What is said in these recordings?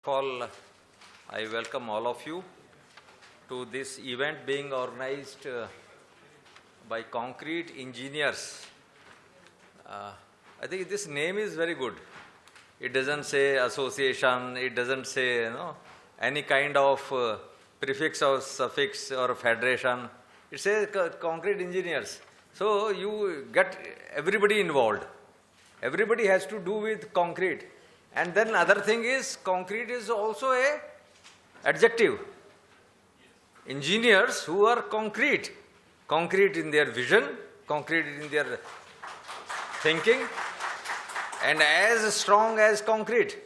All, I welcome all of you to this event being organized by Concrete Engineers. I think this name is very good. It doesn't say association, it doesn't say any kind of prefix or suffix or federation. It says Concrete Engineers. So you get everybody involved. Everybody has to do with concrete. And then other thing is, concrete is also a adjective. Engineers who are concrete in their vision, concrete in their thinking, and as strong as concrete,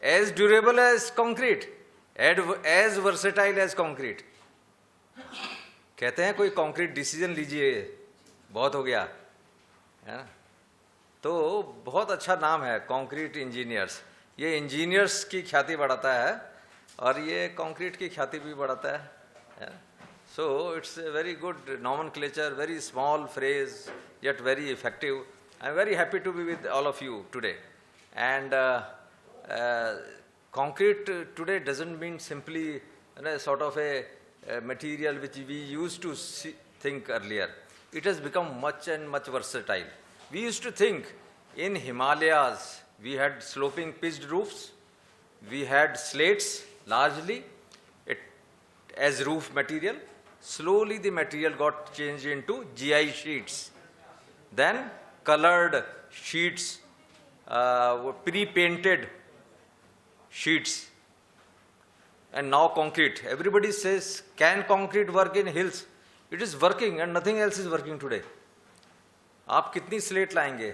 as durable as concrete, as versatile as concrete. कहते हैं कोई concrete decision लीजिए, बहुत हो गया, है ना? तो बहुत अच्छा नाम है कंक्रीट इंजीनियर्स। ये इंजीनियर्स की ख्याति बढ़ाता है और ये कंक्रीट की ख्याति भी बढ़ाता है। So it's a very good nomenclature, very small phrase yet very effective. I am very happy to be with all of you today. And concrete today doesn't mean simply sort of a material which we used to think earlier. It has become much and much versatile. We used to think in Himalayas we had sloping pitched roofs, we had slates largely as roof material. Slowly the material got changed into GI sheets, then colored sheets, pre-painted sheets, and now concrete. Everybody says, can concrete work in hills? It is working and nothing else is working today. आप कितनी slate लाएंगे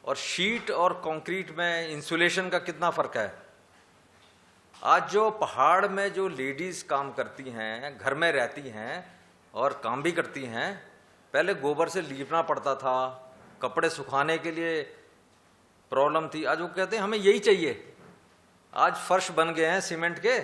और sheet और concrete में insulation का कितना फर्क है? आज जो पहाड़ में जो लेडीज काम करती हैं, घर में रहती हैं और काम भी करती हैं, पहले गोबर से लीपना पड़ता था, कपड़े सुखाने के लिए प्रॉब्लम थी। आज वो कहते हैं हमें यही चाहिए। आज फर्श बन गए हैं सीमेंट के,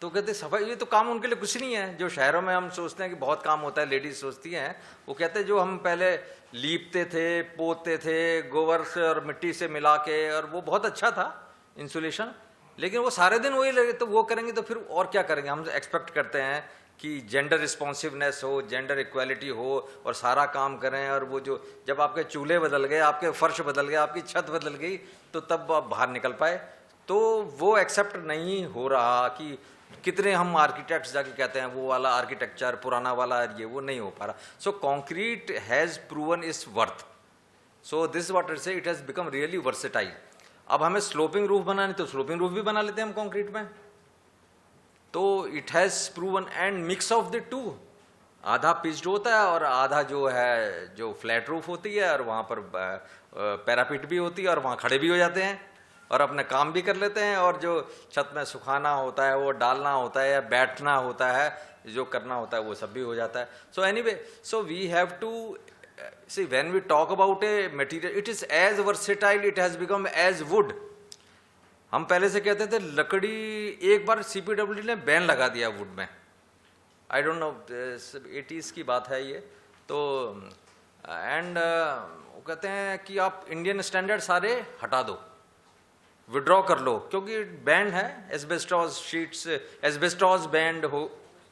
तो कहते सफाई, ये तो काम उनके लिए कुछ नहीं है। जो शहरों में हम सोचते हैं कि बहुत काम होता है, लेडीज सोचती हैं, वो कहते हैं जो हम पहले लीपते थे, पोतते थे गोबर से और मिट्टी से मिला के, और वो बहुत अच्छा था इंसुलेशन, लेकिन वो सारे दिन वही लगे, तो वो करेंगे तो फिर और क्या करेंगे? हम एक्सपेक्ट करते हैं कि जेंडर रिस्पॉन्सिवनेस हो, जेंडर इक्वालिटी हो और सारा काम करें। और वो जो जब आपके चूल्हे बदल गए, आपके फर्श बदल गए, आपकी छत बदल गई, तो तब आप बाहर निकल पाए। तो वो एक्सेप्ट नहीं हो रहा कि कितने हम आर्किटेक्ट्स जाके कहते हैं वो वाला आर्किटेक्चर पुराना वाला, ये वो नहीं हो पा रहा। So concrete has proven its worth. So this what it say, it has become really versatile. अब हमें स्लोपिंग रूफ बनानी, तो स्लोपिंग रूफ भी बना लेते हैं हम कॉन्क्रीट में। तो it has proven and mix of the two. आधा पिच्ड होता है और आधा जो है जो फ्लैट रूफ होती है, और वहाँ पर पैरापिट भी होती है, और वहाँ खड़े भी हो जाते हैं और अपने काम भी कर लेते हैं। और जो छत में सुखाना होता है, वो डालना होता है, या बैठना होता है, जो करना होता है, वो सब भी हो जाता है। So anyway, so we have to see when we talk about a material, it is as versatile, it has become as wood. हम पहले से कहते थे लकड़ी, एक बार CPWD ने बैन लगा दिया वुड में। आई डोंट नो, 80s की बात है ये। तो एंड वो कहते हैं कि आप इंडियन स्टैंडर्ड सारे हटा दो, विड्रॉ कर लो, क्योंकि बैंड है। एस्बेस्टॉस शीट्स, एस्बेस्टॉस बैंड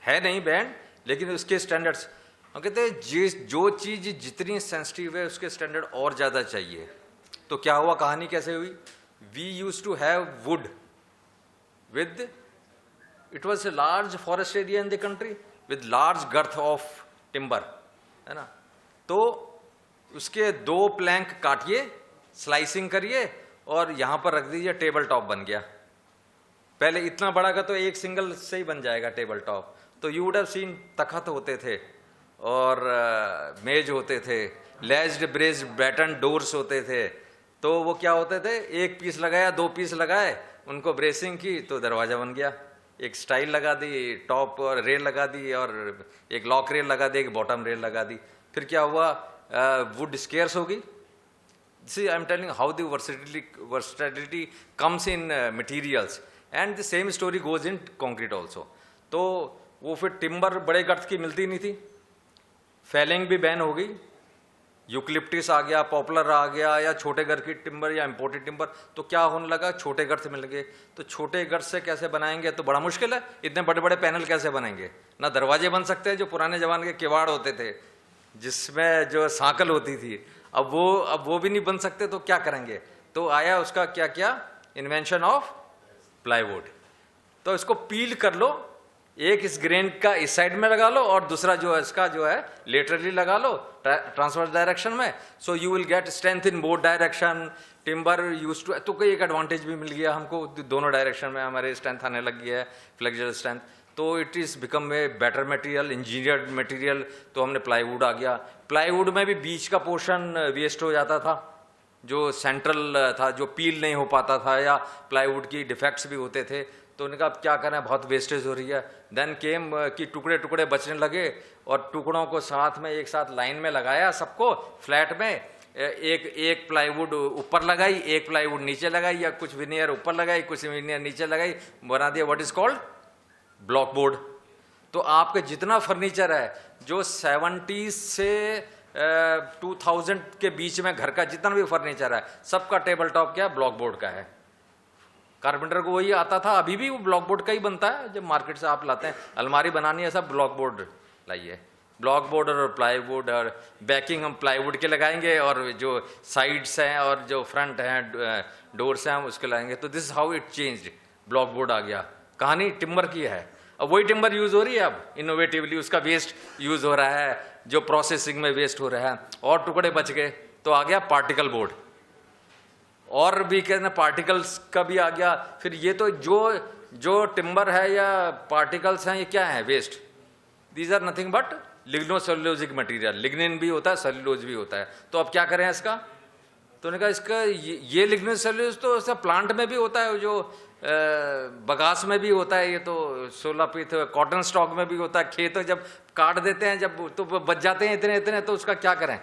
है नहीं बैंड, लेकिन उसके स्टैंडर्ड्स, हम कहते हैं जो चीज़ जितनी सेंसिटिव है उसके स्टैंडर्ड और ज़्यादा चाहिए। तो क्या हुआ, कहानी कैसे हुई? We use to have wood with, it was a large forest area in the country with large girth of timber, है ना। तो उसके 2 प्लैंक काटिए, स्लाइसिंग करिए और यहाँ पर रख दीजिए, टेबल टॉप बन गया। पहले इतना बड़ा का तो एक सिंगल से ही बन जाएगा टेबल टॉप। तो यू वुड हैव सीन तखत होते थे और मेज होते थे, लेज्ड ब्रेस्ड बैटन डोर्स होते थे। तो वो क्या होते थे, एक पीस लगाया, 2 पीस लगाए, उनको ब्रेसिंग की तो दरवाजा बन गया। एक स्टाइल लगा दी, टॉप और रेल लगा दी, और एक लॉक रेल लगा दी, एक बॉटम रेल लगा दी। फिर क्या हुआ, वुड स्केर्स होगी। See, I am telling how the versatility comes in materials, and the same story goes in concrete also. तो वो फिर टिम्बर बड़े गर्थ की मिलती नहीं थी, फेलिंग भी बैन हो गई, यूकलिप्टिस आ गया, पॉपुलर आ गया, या छोटे घर की टिम्बर या इम्पोर्टेड टिम्बर, तो क्या होने लगा, छोटे घर से मिल गए। तो छोटे घर से कैसे बनाएंगे, तो बड़ा मुश्किल है। इतने बड़े बड़े पैनल कैसे बनाएंगे, ना दरवाजे बन सकते हैं जो पुराने जमाने के किवाड़ होते थे जिसमें जो सांकल होती थी, अब वो भी नहीं बन सकते, तो क्या करेंगे। तो आया उसका क्या क्या, इन्वेंशन ऑफ प्लाईवुड। तो इसको पील कर लो, एक इस ग्रेन का इस साइड में लगा लो और दूसरा जो है इसका जो है लेटरली लगा लो ट्रांसवर्स डायरेक्शन में। So you will get strength in both direction. Timber use to, तो कोई एक एडवांटेज भी मिल गया हमको, दोनों डायरेक्शन में हमारे स्ट्रेंथ आने लग गया है, फ्लेक्सुरल स्ट्रेंथ। तो it is become a better material, engineered material. तो हमने प्लाईवुड आ गया। प्लाईवुड में भी बीच का पोर्शन वेस्ट हो जाता था, जो सेंट्रल था, जो पील नहीं हो पाता था, या प्लाईवुड की डिफेक्ट्स भी होते थे। तो उन्होंने कहा क्या करें, बहुत वेस्टेज हो रही है। देन केम कि टुकड़े टुकड़े बचने लगे, और टुकड़ों को साथ में एक साथ लाइन में लगाया सबको फ्लैट में। एक प्लाईवुड ऊपर लगाई, एक प्लाईवुड नीचे लगाई, या कुछ विनियर ऊपर लगाई, कुछ विनियर नीचे लगाई, बना दिया what is called block board. तो आपके जितना फर्नीचर है जो 70 से 2000 के बीच में घर का जितना भी फर्नीचर है, सबका टेबल टॉप क्या ब्लॉक बोर्ड का है। कारपेंटर को वही आता था, अभी भी वो ब्लॉक बोर्ड का ही बनता है। जब मार्केट से आप लाते हैं अलमारी बनानी है, सब ब्लॉक बोर्ड लाइए। ब्लॉक बोर्ड और प्लाईवुड, और बैकिंग हम प्लाईवुड के लगाएंगे, और जो साइड्स हैं और जो फ्रंट हैं डोर्स हैं हम उसके लगाएंगे। तो this how it changed, block board आ गया। कहानी टिम्बर की है। अब वही टिम्बर यूज हो रही है अब इनोवेटिवली, उसका वेस्ट यूज हो रहा है, जो प्रोसेसिंग में वेस्ट हो रहा है, और टुकड़े बच गए। तो आ गया पार्टिकल बोर्ड, और भी कहते पार्टिकल्स का भी आ गया। फिर ये तो जो टिम्बर है या पार्टिकल्स हैं, ये क्या है, waste. These are nothing but lignocellulosic material. Lignin भी होता है, सेल्यूलोज भी होता है। तो अब क्या करें इसका, तो उन्होंने कहा इसका ये लिग्नोसेल्यूलोज तो इसका प्लांट में भी होता है, जो बगास में भी होता है, ये तो सोलापीथ कॉटन स्टॉक में भी होता है। खेत जब काट देते हैं जब, तो बच जाते हैं इतने इतने, तो उसका क्या करें।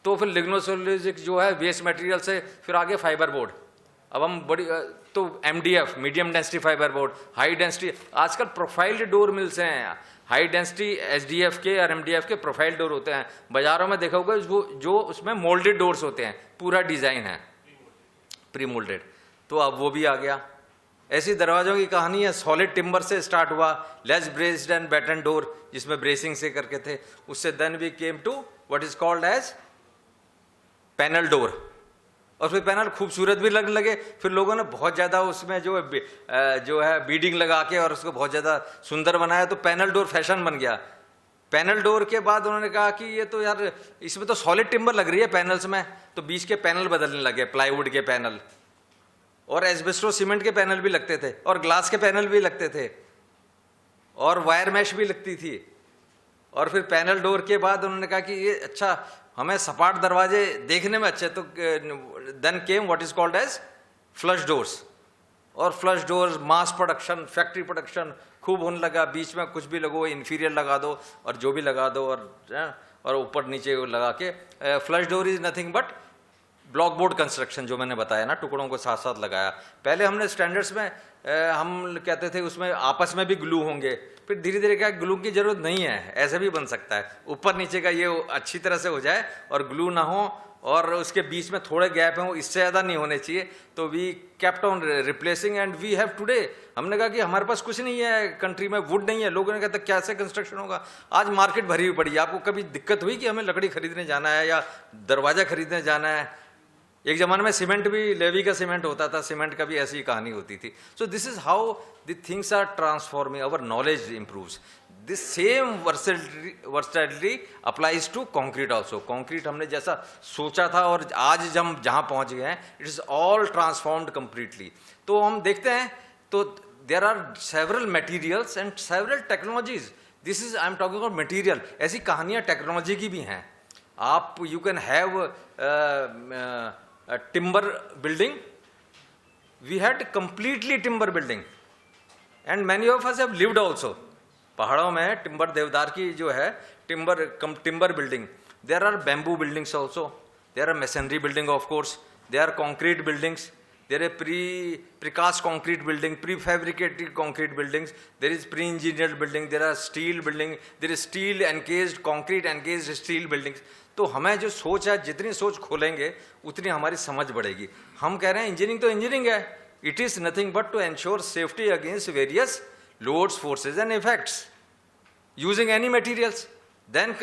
तो फिर लिग्नोसेल्यूलोजिक जो है वेस्ट मटेरियल से फिर आगे फाइबर बोर्ड। अब हम बड़ी तो MDF medium density fibre board, high density, आजकल प्रोफाइल्ड डोर मिलते हैं। हाई डेंसिटी SDF के और MDF के प्रोफाइल डोर होते हैं। बाजारों में देखा होगा जो उसमें मोल्डेड डोर्स होते हैं, पूरा डिजाइन है प्री मोल्डेड। तो अब वो भी आ गया। ऐसी दरवाजों की कहानी है। सॉलिड टिम्बर से स्टार्ट हुआ, ledged braced and batten door, जिसमें ब्रेसिंग से करके थे। उससे then we came to what is called as panel door, और फिर पैनल खूबसूरत भी लगने लगे। फिर लोगों ने बहुत ज़्यादा उसमें जो है बीडिंग लगा के और उसको बहुत ज़्यादा सुंदर बनाया, तो पैनल डोर फैशन बन गया। पैनल डोर के बाद उन्होंने कहा कि ये तो यार इसमें तो सॉलिड टिम्बर लग रही है पैनल्स में, तो बीच के पैनल बदलने लगे, प्लाईवुड के पैनल, और एस्बेस्टो सीमेंट के पैनल भी लगते थे, और ग्लास के पैनल भी लगते थे, और वायर मैश भी लगती थी। और फिर पैनल डोर के बाद उन्होंने कहा कि ये अच्छा, हमें सपाट दरवाजे देखने में अच्छे, तो then came what is called as flush doors. और flush doors mass production, factory production खूब होने लगा। बीच में कुछ भी लगो, इंफीरियर लगा दो और जो भी लगा दो, और ऊपर नीचे लगा के। Flush door is nothing but block board construction, जो मैंने बताया ना, टुकड़ों को साथ साथ लगाया। पहले हमने स्टैंडर्ड्स में हम कहते थे उसमें आपस में भी ग्लू होंगे, फिर धीरे धीरे क्या ग्लू की जरूरत नहीं है, ऐसे भी बन सकता है। ऊपर नीचे का ये अच्छी तरह से हो जाए और ग्लू ना हो, और उसके बीच में थोड़े गैप हैं, वो इससे ज़्यादा नहीं होने चाहिए। तो we kept on replacing and we have today. हमने कहा कि हमारे पास कुछ नहीं है कंट्री में, वुड नहीं है। लोगों ने कहा था कैसे कंस्ट्रक्शन होगा। आज मार्केट भरी हुई पड़ी है। आपको कभी दिक्कत हुई कि हमें लकड़ी खरीदने जाना है या दरवाजा खरीदने जाना है। एक जमाने में सीमेंट भी लेवी का सीमेंट होता था, सीमेंट का भी ऐसी ही कहानी होती थी। So this is how the things are transforming, our knowledge improves. This same versatility applies to concrete also. Concrete हमने जैसा सोचा था और आज हम जहाँ पहुँच गए हैं, it is all transformed completely. तो हम देखते हैं, तो there are several materials and several technologies. This is I am talking about material. ऐसी कहानियाँ टेक्नोलॉजी की भी हैं। आप you can have timber building. We had completely timber building and many of us have lived also. पहाड़ों में timber देवदार की जो है timber building. There are bamboo buildings also, there are masonry building of course, there are concrete buildings, there are precast concrete building, prefabricated concrete buildings, there is pre-engineered building, there are steel building, there is steel encased, concrete encased steel buildings. तो हमें जो सोच है, जितनी सोच खोलेंगे उतनी हमारी समझ बढ़ेगी. हम कह रहे हैं इंजीनियरिंग तो इंजीनियरिंग है. It is nothing but to ensure safety against various loads, forces and effects using any materials. Then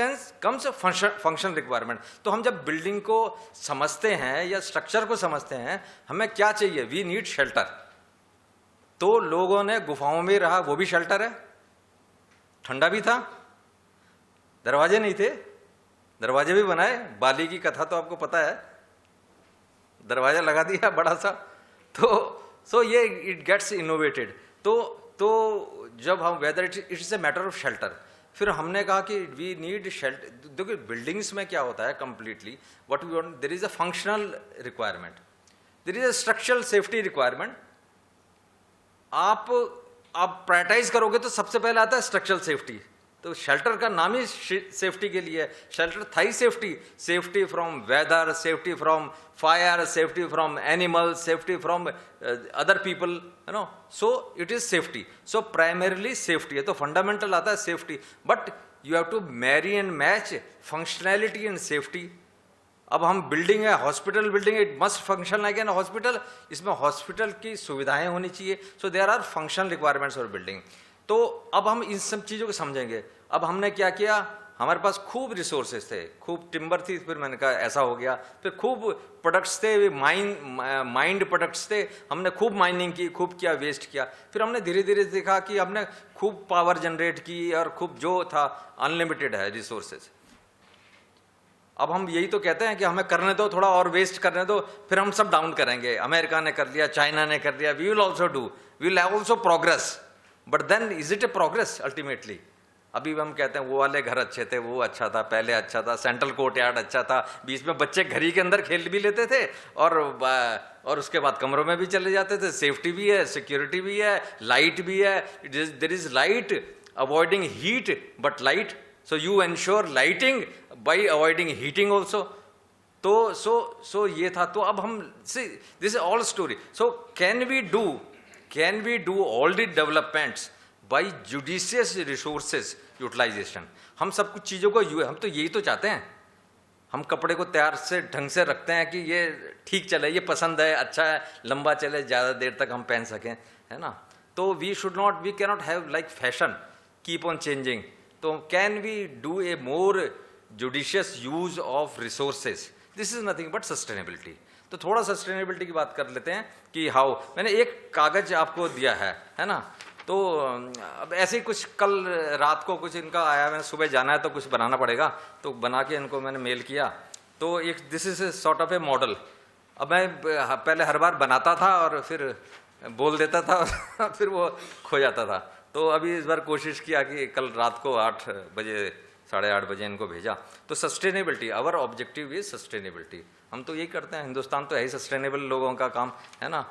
comes a function requirement. तो हम जब बिल्डिंग को समझते हैं या स्ट्रक्चर को समझते हैं, हमें क्या चाहिए? We need shelter. तो लोगों ने गुफाओं में रहा, वो भी शेल्टर है. ठंडा भी था, दरवाजे नहीं थे, दरवाजे भी बनाए. बाली की कथा तो आपको पता है, दरवाजा लगा दिया बड़ा सा. तो ये इट गेट्स इनोवेटेड. तो जब हम whether it is a matter of shelter, फिर हमने कहा कि वी नीड शेल्टर. देखिए बिल्डिंग्स में क्या होता है completely, what we want, there is a functional requirement, there is a structural safety requirement. आप प्रायोरिटाइज करोगे तो सबसे पहले आता है स्ट्रक्चरल सेफ्टी. तो शेल्टर का नाम ही सेफ्टी के लिए है. शेल्टर था ही safety, safety from weather, safety from fire, safety from animal, safety from other people, you know. So it is safety. So primarily safety है. तो फंडामेंटल आता है safety, but you have to marry and match functionality and safety. अब हम building है, hospital building, it must function like an hospital. इसमें hospital की सुविधाएं होनी चाहिए. So there are functional requirements for building. तो अब हम इन सब चीज़ों को समझेंगे. अब हमने क्या किया, हमारे पास खूब रिसोर्सेज थे, खूब टिम्बर थी, फिर मैंने कहा ऐसा हो गया. फिर खूब प्रोडक्ट्स थे, माइंड प्रोडक्ट्स थे, हमने खूब माइनिंग की, खूब किया, वेस्ट किया. फिर हमने धीरे धीरे देखा कि हमने खूब पावर जनरेट की और खूब जो था अनलिमिटेड है रिसोर्सेज. अब हम यही तो कहते हैं कि हमें करने दो, थोड़ा और वेस्ट करने दो, फिर हम सब डाउन करेंगे. अमेरिका ने कर लिया, चाइना ने कर लिया, we will also do, we will also progress. But then is it a progress ultimately? अभी हम कहते हैं वो वाले घर अच्छे थे, वो अच्छा था, पहले अच्छा था, सेंट्रल कोर्ट यार्ड अच्छा था, बीच में बच्चे घड़ी के अंदर खेल भी लेते थे और उसके बाद कमरों में भी चले जाते थे. सेफ्टी भी है, सिक्योरिटी भी है, लाइट भी है. There is light avoiding heat but light. So you ensure lighting by avoiding heating also. तो सो ये था. तो अब हम this is all story. So can we do all the developments by judicious resources utilisation? हम सब कुछ चीज़ों को हम तो यही तो चाहते हैं. हम कपड़े को तैयार से ढंग से रखते हैं कि ये ठीक चले, ये पसंद है, अच्छा है, लंबा चले, ज़्यादा देर तक हम पहन सकें, है ना. तो we cannot have like fashion keep on changing. तो can we do a more judicious use of resources? This is nothing but sustainability. तो थोड़ा सस्टेनेबिलिटी की बात कर लेते हैं कि हाउ. मैंने एक कागज आपको दिया है ना. तो अब ऐसे ही कुछ कल रात को कुछ इनका आया, मैंने सुबह जाना है तो कुछ बनाना पड़ेगा, तो बना के इनको मैंने मेल किया. तो एक this is a sort of A model. अब मैं पहले हर बार बनाता था और फिर बोल देता था फिर वो खो जाता था. तो अभी इस बार कोशिश किया कि कल रात को 8 बजे 8:30 बजे इनको भेजा. तो sustainability, our objective is sustainability. हम तो यही करते हैं, हिंदुस्तान तो है ही सस्टेनेबल लोगों का काम, है ना.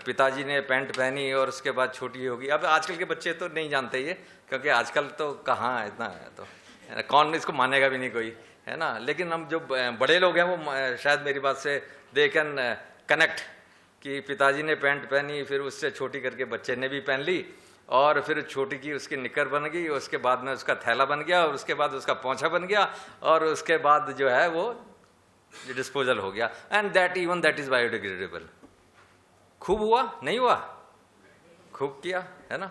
पिताजी ने पैंट पहनी और उसके बाद छोटी होगी. अब आजकल के बच्चे तो नहीं जानते ये, क्योंकि आजकल तो कहाँ इतना है, तो कौन इसको मानेगा भी नहीं कोई, है ना. लेकिन हम जो बड़े लोग हैं वो शायद मेरी बात से दे कैन कनेक्ट कि पिताजी ने पैंट पहनी, फिर उससे छोटी करके बच्चे ने भी पहन ली, और फिर छोटी की उसकी निकर बन गई, उसके बाद में उसका थैला बन गया, और उसके बाद उसका पोंछा बन गया, और उसके बाद जो है वो डिस्पोजल हो गया. And that even that is biodegradable. खूब हुआ नहीं हुआ, खूब किया, है ना.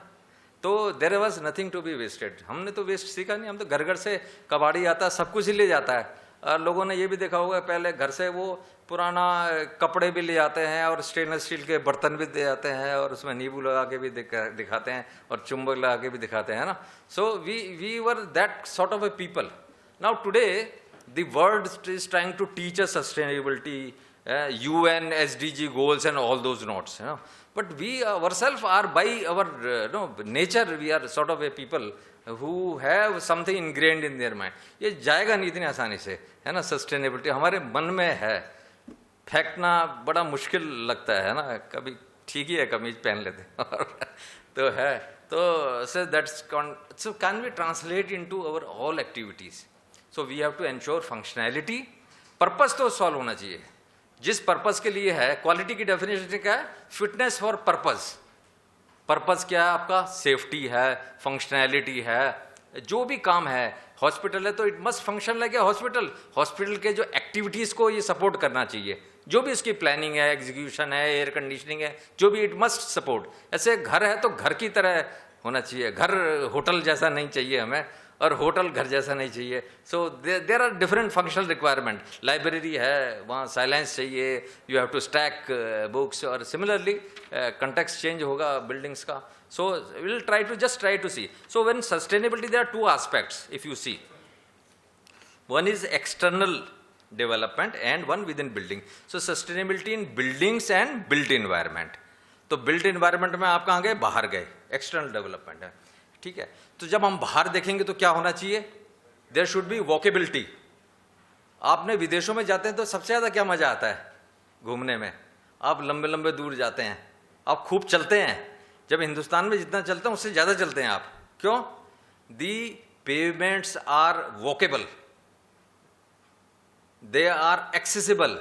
तो there was nothing to be wasted. हमने तो वेस्ट सीखा नहीं. हम तो घर घर से कबाड़ी आता है, सब कुछ ही ले जाता है. और लोगों ने ये भी देखा होगा, पहले घर से वो पुराना कपड़े भी ले जाते हैं, और स्टेनलेस स्टील के बर्तन भी दे जाते हैं, और उसमें नींबू लगा के भी दिखाते हैं, और चुंबक लगा के भी दिखाते हैं ना. So we were that sort of a people. Now today the world is trying to teach us sustainability, UN SDG goals and all those notes, you know. But we ourselves are by our nature, we are sort of a people who have something ingrained in their mind. ये जाएगा नहीं इतनी आसानी से, है ना. Sustainability हमारे मन में है, फेंकना बड़ा मुश्किल लगता है ना. कभी ठीक ही है, कमीज पहन लेते तो है. तो so can we translate into our all activities? So we have to ensure functionality. Purpose तो सॉल्व होना चाहिए. जिस पर्पस के लिए है, क्वालिटी की डेफिनेशन क्या है? Fitness for purpose. पर्पस क्या है आपका? सेफ्टी है, फंक्शनैलिटी है, जो भी काम है। हॉस्पिटल है तो it must function like a hospital. Hospital के जो एक्टिविटीज़ को ये सपोर्ट करना चाहिए, जो भी उसकी प्लानिंग है, एग्जीक्यूशन है, एयर कंडीशनिंग है, जो भी, इट मस्ट सपोर्ट। ऐसे घर है तो घर की तरह होना चाहिए, घर होटल जैसा नहीं चाहिए हमें, और होटल घर जैसा नहीं चाहिए। So there are different functional requirement. Library है, वहाँ साइलेंस चाहिए, you have to stack books, और सिमिलरली कंटेक्स्ट चेंज होगा बिल्डिंग्स का। So we'll try to see. So when sustainability, there are two aspects if you see. One is external development and one within building. So sustainability in buildings and built environment. तो built environment में आप कहाँ गए? बाहर गए, external development है, ठीक है। तो जब हम बाहर देखेंगे तो क्या होना चाहिए? There should be walkability. आपने विदेशों में जाते हैं तो सबसे ज़्यादा क्या मज़ा आता है घूमने में? आप लंबे लंबे दूर जाते हैं, आप खूब चलते हैं। जब हिंदुस्तान में जितना चलते हैं उससे ज़्यादा चलते हैं आप। क्यों? The pavements are walkable, they are accessible,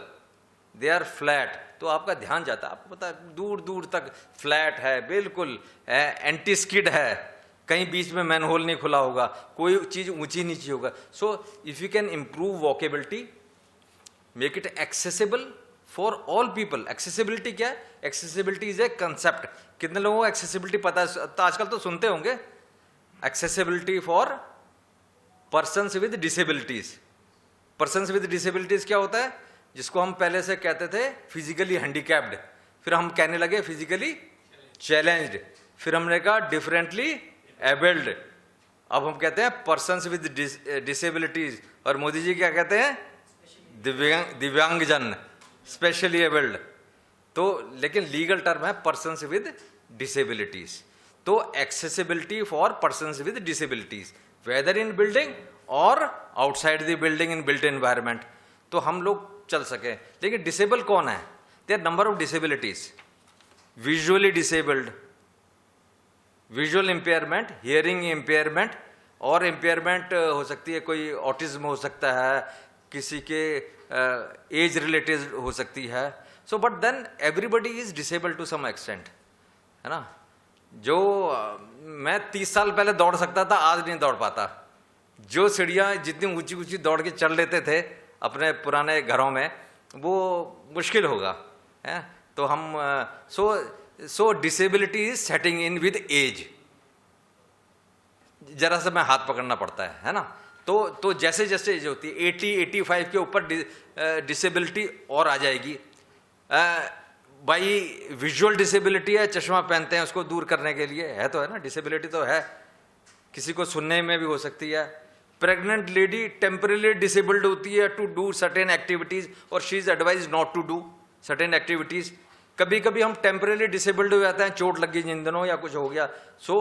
they are flat. तो आपका ध्यान जाता है, आपको पता है दूर दूर तक फ्लैट है, बिल्कुल एंटी स्किड है, कहीं बीच में मैनहोल नहीं खुला होगा, कोई चीज़ ऊंची नीची होगा। So if you can improve walkability, make it accessible for all people. Accessibility क्या है? Accessibility is a concept. कितने लोगों को एक्सेसिबिलिटी पता है? तो आजकल तो सुनते होंगे, accessibility for persons with disabilities. Persons with disabilities क्या होता है? जिसको हम पहले से कहते थे फिजिकली हैंडीकैप्ड, फिर हम कहने लगे फिजिकली चैलेंज्ड, फिर हमने कहा डिफरेंटली एबल्ड, अब हम कहते हैं पर्सन्स विद डिसेबिलिटीज। और मोदी जी क्या कहते हैं? दिव्यांगजन, स्पेशली एबल्ड। तो लेकिन लीगल टर्म है पर्सन्स विद डिसेबिलिटीज। तो accessibility for persons with disabilities, whether in building और outside the building in built environment, तो हम लोग चल सके। लेकिन डिसेबल कौन है? There number of disabilities. Visually disabled, visual impairment, hearing impairment, और इम्पेयरमेंट हो सकती है, कोई ऑटिज्म हो सकता है, किसी के एज रिलेटेड हो सकती है। So but then everybody is disabled to some extent, है ना। जो मैं 30 साल पहले दौड़ सकता था, आज नहीं दौड़ पाता। जो सीढ़ियाँ जितनी ऊंची ऊंची दौड़ के चढ़ लेते थे अपने पुराने घरों में, वो मुश्किल होगा, है। तो हम so disability is setting in with age. जरा सा मैं हाथ पकड़ना पड़ता है ना। तो जैसे जैसे एज होती है 80-85 के ऊपर डिसेबिलिटी और आ जाएगी। भाई विजुअल डिसेबिलिटी है, चश्मा पहनते हैं उसको दूर करने के लिए, है तो है ना, डिसेबिलिटी तो है। किसी को सुनने में भी हो सकती है। प्रेग्नेंट लेडी टेम्परेली डिसेबल्ड होती है टू डू सर्टेन एक्टिविटीज, और she is advise not to do certain activities. कभी कभी हम टेम्परेली डिसेबल्ड हो जाते हैं, चोट लगी जिन दिनों या कुछ हो गया। सो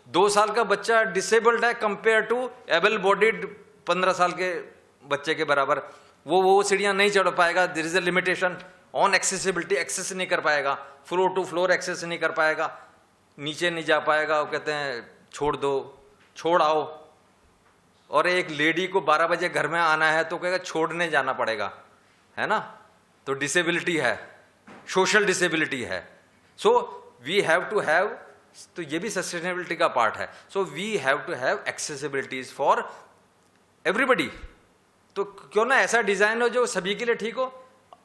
2 साल का बच्चा डिसेबल्ड है कंपेयर टू एबल बॉडीड 15 साल के बच्चे के बराबर। वो सीढ़ियाँ नहीं चढ़ पाएगा। There is a limitation on accessibility, access नहीं कर पाएगा, फ्लोर टू फ्लोर एक्सेस नहीं कर पाएगा, नीचे नहीं जा पाएगा। वो कहते हैं छोड़ दो, छोड़ आओ। और एक लेडी को 12 बजे घर में आना है तो कहेगा छोड़ने जाना पड़ेगा, है ना। तो डिसेबिलिटी है, सोशल डिसेबिलिटी है। So we have to have, तो ये भी सस्टेनेबिलिटी का पार्ट है। So we have to have accessibilities for everybody. तो क्यों ना ऐसा डिजाइन हो जो सभी के लिए ठीक हो।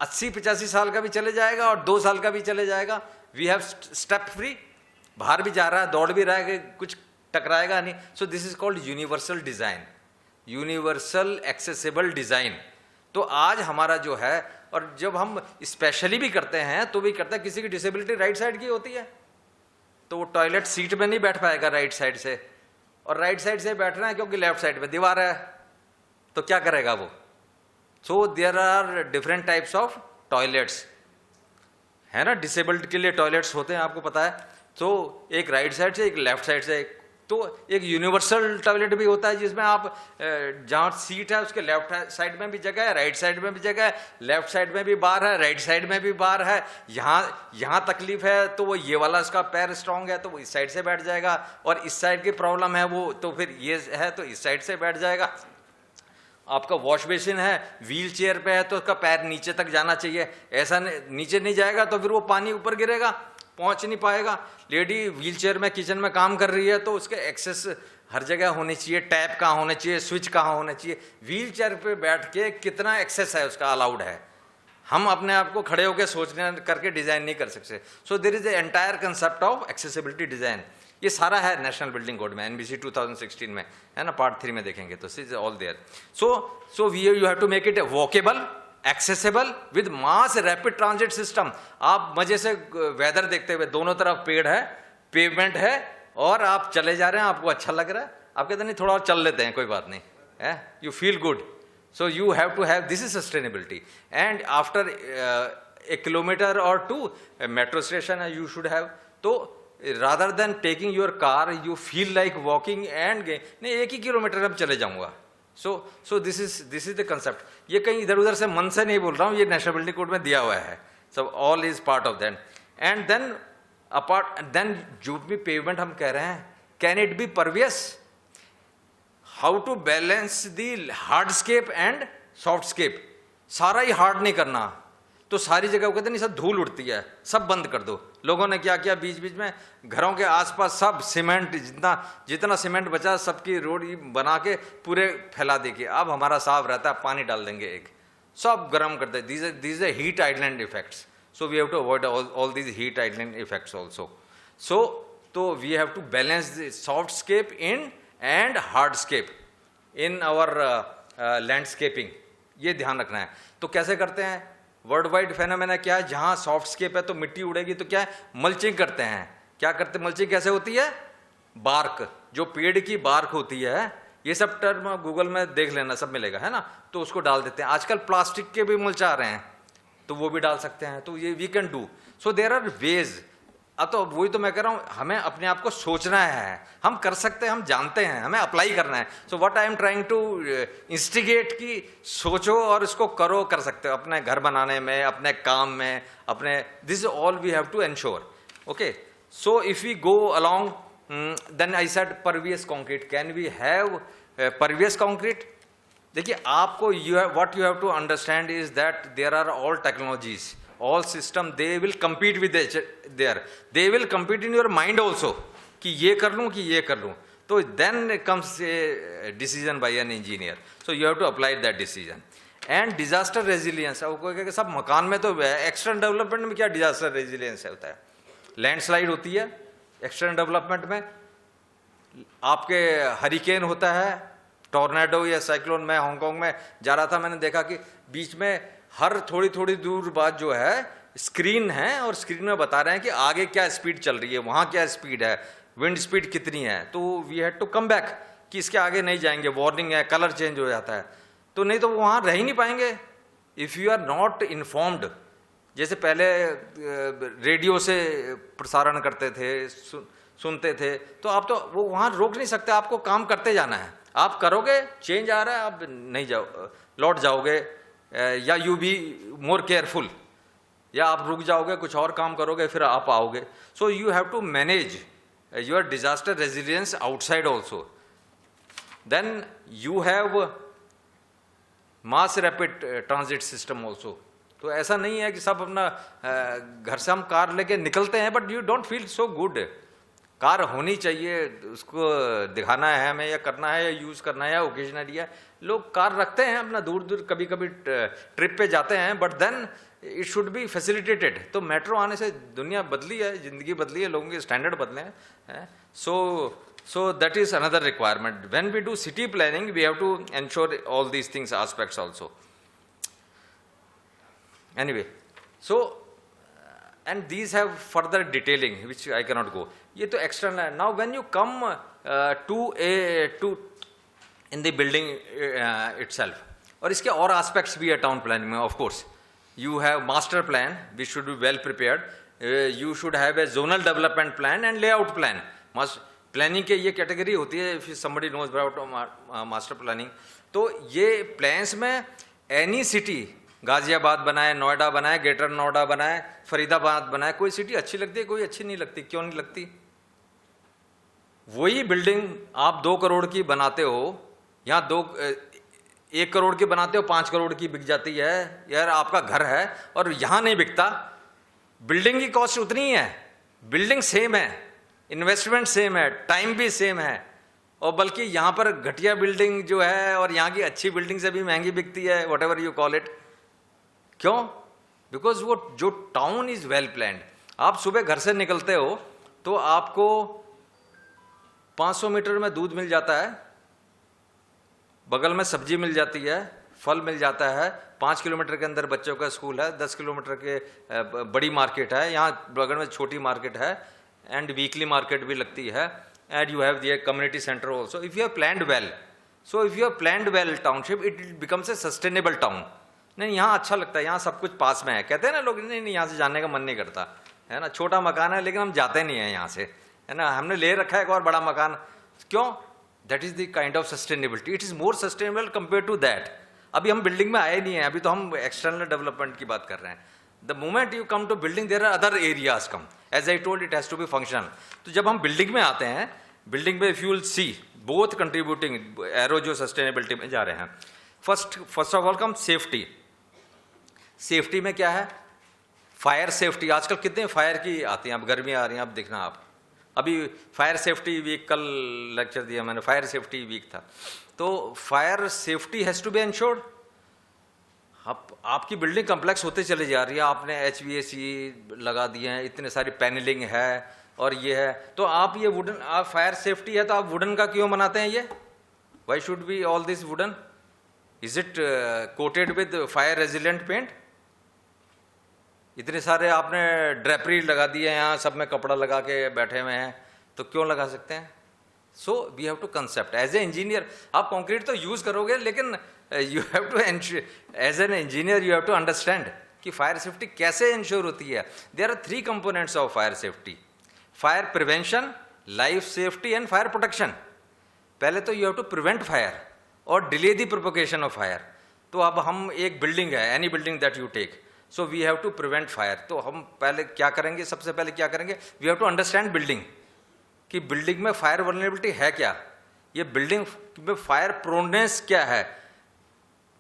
80-85 साल का भी चले जाएगा और 2 साल का भी चले जाएगा। वी हैव स्टेप फ्री, बाहर भी जा रहा है, दौड़ भी रहा है, कुछ टकराएगा नहीं। सो this is called universal design, universal accessible design. तो आज हमारा जो है, और जब हम स्पेशली भी करते हैं तो भी करते हैं, किसी की डिसेबिलिटी राइट साइड की होती है तो वो टॉयलेट सीट में नहीं बैठ पाएगा राइट साइड से, और राइट साइड से बैठना है क्योंकि लेफ्ट साइड में दीवार है, तो क्या करेगा वो। So there are different types of toilets, है ना। डिसेबल्ड के लिए टॉयलेट्स होते हैं, आपको पता है। तो एक राइट साइड से, एक लेफ्ट साइड से, तो एक यूनिवर्सल टॉयलेट भी होता है जिसमें आप जहाँ सीट है उसके लेफ्ट साइड में भी जगह है, राइट साइड में भी जगह है, लेफ्ट साइड में भी बार है, राइट साइड में भी बार है। यहाँ तकलीफ है तो वो ये वाला उसका पैर स्ट्रांग है तो वो इस साइड से बैठ जाएगा, और इस साइड की प्रॉब्लम है वो तो फिर ये है तो इस साइड से बैठ जाएगा। आपका वॉश बेसिन है, व्हील चेयर पे है तो उसका पैर नीचे तक जाना चाहिए, ऐसा नीचे नहीं जाएगा तो फिर वो पानी ऊपर गिरेगा, पहुंच नहीं पाएगा। लेडी व्हील चेयर में किचन में काम कर रही है तो उसके एक्सेस हर जगह होनी चाहिए, टैप कहाँ होने चाहिए, स्विच कहाँ होने चाहिए, व्हील चेयर पे बैठ के कितना एक्सेस है उसका अलाउड है। हम अपने आप को खड़े होकर सोचने करके डिजाइन नहीं कर सकते। So there is a entire concept of accessibility design, ये सारा है नेशनल बिल्डिंग कोड में, एनबीसी 2016 में है ना, पार्ट 3 में देखेंगे तो is all there. So we you have to make it walkable, accessible with mass rapid transit system. आप मजे से वेदर देखते हुए, दोनों तरफ पेड़ है, पेवमेंट है और आप चले जा रहे हैं, आपको अच्छा लग रहा है, आप कहते नहीं थोड़ा और चल लेते हैं, कोई बात नहीं है, you feel good. So you have to have, this is sustainability, and after a kilometer or two a metro station you should have, तो rather than taking your car you feel like walking and नहीं एक ही kilometre अब चले जाऊंगा। so this is the concept। ये कहीं इधर उधर से मन से नहीं बोल रहा हूँ, ये नेशनल बिल्डिंग कोड में दिया हुआ है, सब all is part of that। and then apart then जो भी pavement हम कह रहे हैं, can it be pervious? How to balance the hardscape and softscape. सारा ही हार्ड नहीं करना, तो सारी जगह वो कहते नहीं सब धूल उड़ती है, सब बंद कर दो। लोगों ने क्या किया, बीच बीच में घरों के आसपास सब सीमेंट, जितना सीमेंट बचा सबकी रोड बना के पूरे फैला देगी। अब हमारा साफ रहता है, पानी डाल देंगे एक, सब गर्म कर दे। These are heat island effects, so we have to avoid all these heat island effects also. तो we have to balance the softscape in and hardscape in our landscaping, ये ध्यान रखना है। तो कैसे करते हैं, वर्ल्ड वाइड फेनोमेना क्या है, जहाँ सॉफ्टस्केप है तो मिट्टी उड़ेगी तो क्या है, मल्चिंग करते हैं। क्या करते, मल्चिंग कैसे होती है, बार्क, जो पेड़ की बार्क होती है, ये सब टर्म गूगल में देख लेना, सब मिलेगा है ना, तो उसको डाल देते हैं। आजकल प्लास्टिक के भी मल्च आ रहे हैं तो वो भी डाल सकते हैं, तो ये we can do. So there are ways. अब तो वही तो मैं कह रहा हूँ, हमें अपने आप को सोचना है, हम कर सकते हैं, हम जानते हैं, हमें अप्लाई करना है। सो what I am trying to instigate कि सोचो और इसको करो, कर सकते हो अपने घर बनाने में, अपने काम में, अपने, this all we have to ensure. Okay, so if we go along, then I said pervious concrete, can we have pervious concrete? देखिए आपको what you have to understand is that there are all technologies, all system, they will compete with there, they will compete in your mind also कि ये कर लूँ कि ये कर लूँ। तो then comes a decision by an engineer, so you have to apply that decision। and disaster resilience, अब कोई कहे सब मकान में तो एक्सटर्नल डेवलपमेंट में क्या डिजास्टर रेजिलियंस होता है, लैंडस्लाइड होती है एक्सटर्नल डेवलपमेंट में, आपके हरिकेन होता है, टॉर्नेडो या साइक्लोन। में हांगकांग में जा रहा था, मैंने देखा कि बीच में हर थोड़ी थोड़ी दूर बाद जो है स्क्रीन है, और स्क्रीन में बता रहे हैं कि आगे क्या स्पीड चल रही है, वहाँ क्या स्पीड है, विंड स्पीड कितनी है। तो we had to come back कि इसके आगे नहीं जाएंगे, वार्निंग है, कलर चेंज हो जाता है, तो नहीं तो वहाँ रह ही नहीं पाएंगे if you are not informed. जैसे पहले रेडियो से प्रसारण करते थे, सुनते थे, तो आप तो वो वहाँ रोक नहीं सकते, आपको काम करते जाना है। आप करोगे, चेंज आ रहा है, आप नहीं जाओ, लौट जाओगे, या यू बी मोर केयरफुल, या आप रुक जाओगे, कुछ और काम करोगे, फिर आप आओगे। So you have to manage your disaster resilience outside also. Then you have mass rapid transit system also. तो ऐसा नहीं है कि सब अपना घर से हम कार लेके निकलते हैं, but you don't feel so good. Car होनी चाहिए, उसको दिखाना है हमें, या करना है, या यूज़ करना है, या ओकेजनली है। लोग कार रखते हैं अपना, दूर दूर कभी कभी ट्रिप पे जाते हैं, but then it should be facilitated. तो मेट्रो आने से दुनिया बदली है, ज़िंदगी बदली है, लोगों के स्टैंडर्ड बदले हैं। So that is another requirement. When we do city planning we have to ensure all these things aspects also. Anyway, so and these have further detailing which I cannot go. ये तो external है। Now when you come to in the building itself, और इसके और aspects भी है town planning में। Of course you have master plan which should be well prepared, you should have a zonal development plan and layout plan। Planning के ये category होती है, if somebody knows about master planning। तो ये plans में any city, Ghaziabad बनाए, नोएडा बनाए, greater Noida बनाए, फरीदाबाद बनाए, कोई सिटी अच्छी लगती है, कोई अच्छी नहीं लगती। क्यों नहीं लगती? वही बिल्डिंग आप 2 करोड़ की बनाते हो, यहाँ 1 करोड़ की बनाते हो 5 करोड़ की बिक जाती है। यार आपका घर है और यहाँ नहीं बिकता, बिल्डिंग की कॉस्ट उतनी ही है, बिल्डिंग सेम है, इन्वेस्टमेंट सेम है, टाइम भी सेम है, और बल्कि यहाँ पर घटिया बिल्डिंग जो है और यहाँ की अच्छी बिल्डिंग से भी महंगी बिकती है, what ever you call it. क्यों? बिकॉज वो जो टाउन इज वेल प्लान्ड। आप सुबह घर से निकलते हो तो आपको 500 मीटर में दूध मिल जाता है, बगल में सब्जी मिल जाती है, फल मिल जाता है, 5 किलोमीटर के अंदर बच्चों का स्कूल है, 10 किलोमीटर के बड़ी मार्केट है, यहाँ बगल में छोटी मार्केट है, एंड वीकली मार्केट भी लगती है, and you have the community centre also. If you have planned well, so if you have planned well township, it becomes a sustainable town. नहीं, यहाँ अच्छा लगता है, यहाँ सब कुछ पास में है। कहते हैं ना लोग, नहीं नहीं यहाँ से जाने का मन नहीं करता, है ना, छोटा मकान है लेकिन हम जाते नहीं हैं यहाँ से, है ना, हमने ले रखा है एक और बड़ा मकान। क्यों? That is the kind of sustainability, it is more sustainable compare to that. अभी हम बिल्डिंग में आए नहीं हैं, अभी तो हम एक्सटर्नल डेवलपमेंट की बात कर रहे हैं। The moment you come to building, there are other areas come, as I told, it has to be functional. तो जब हम बिल्डिंग में आते हैं, बिल्डिंग में if you will see both contributing arrow जो सस्टेनेबिलिटी में जा रहे हैं। First of all come safety. Safety में क्या है? Fire safety. आजकल कितने फायर की आती हैं, अब गर्मी आ रही हैं, अब देखना आप, अभी फायर सेफ्टी वीक, कल लेक्चर दिया मैंने, फायर सेफ्टी वीक था। तो fire safety has to be ensured. आपकी बिल्डिंग कम्प्लेक्स होते चले जा रही है, आपने HVAC लगा दिए हैं, इतने सारी पैनलिंग है और ये है, तो आप ये वुडन, आप फायर सेफ्टी है तो आप वुडन का क्यों बनाते हैं? ये why should be all this wooden? Is it coated with fire resilient paint? इतने सारे आपने ड्रेपरी लगा दिए हैं, यहाँ सब में कपड़ा लगा के बैठे हुए हैं, तो क्यों लगा सकते हैं? So we have to concept as a engineer. आप कंक्रीट तो यूज करोगे, लेकिन you have to as an engineer you have to understand कि फायर सेफ्टी कैसे इंश्योर होती है। There are 3 components of fire safety: fire prevention, life safety and fire protection. पहले तो you have to prevent fire और delay the propagation of fire. तो अब हम, एक बिल्डिंग है, any building that you take, so we have to prevent fire. तो हम पहले क्या करेंगे? सबसे पहले क्या करेंगे? We have to understand building, कि बिल्डिंग में फायर वल्नरेबिलिटी है क्या, ये बिल्डिंग में फायर प्रोननेस क्या है,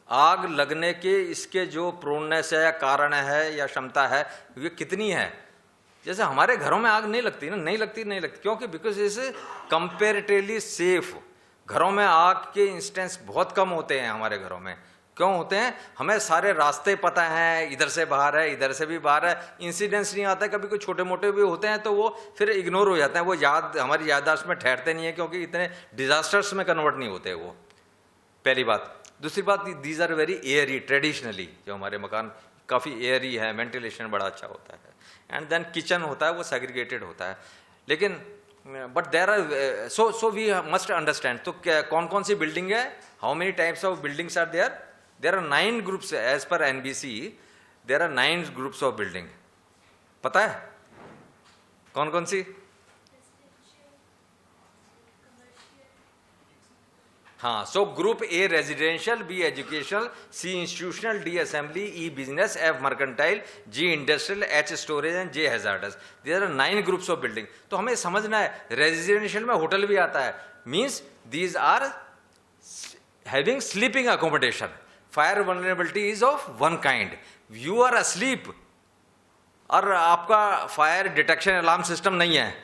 आग लगने के इसके जो प्रोननेस है या कारण है या क्षमता है, ये कितनी है। जैसे हमारे घरों में आग नहीं लगती ना, नहीं लगती, क्योंकि बिकॉज इज कंपेरेटिवली सेफ। घरों में आग के इंस्टेंस बहुत कम होते हैं हमारे घरों में। क्यों होते हैं? हमें सारे रास्ते पता हैं, इधर से बाहर है, इधर से भी बाहर है, इंसिडेंट्स नहीं आता है। कभी कोई छोटे मोटे भी होते हैं तो वो फिर इग्नोर हो जाते हैं, वो हमारी याददाश्त में ठहरते नहीं है, क्योंकि इतने डिजास्टर्स में कन्वर्ट नहीं होते वो, पहली बात। दूसरी बात, these are very airy. Traditionally जो हमारे मकान काफ़ी एयरी है, वेंटिलेशन बड़ा अच्छा होता है, एंड देन किचन होता है वो सेग्रीगेटेड होता है। लेकिन but there are so we must understand. तो कौन कौन सी बिल्डिंग है, how many types of buildings are there? There are 9 groups as per NBC. There are 9 groups of building. पता है कौन कौन सी? हाँ, so group A residential, B educational, C institutional, D assembly, E business, F mercantile, G industrial, H storage and J hazardous. There are 9 groups of building. तो हमें समझना है, residential में होटल भी आता है, means these are having sleeping accommodation. Fire vulnerability is of one kind, you are asleep और आपका फायर डिटेक्शन अलार्म सिस्टम नहीं है,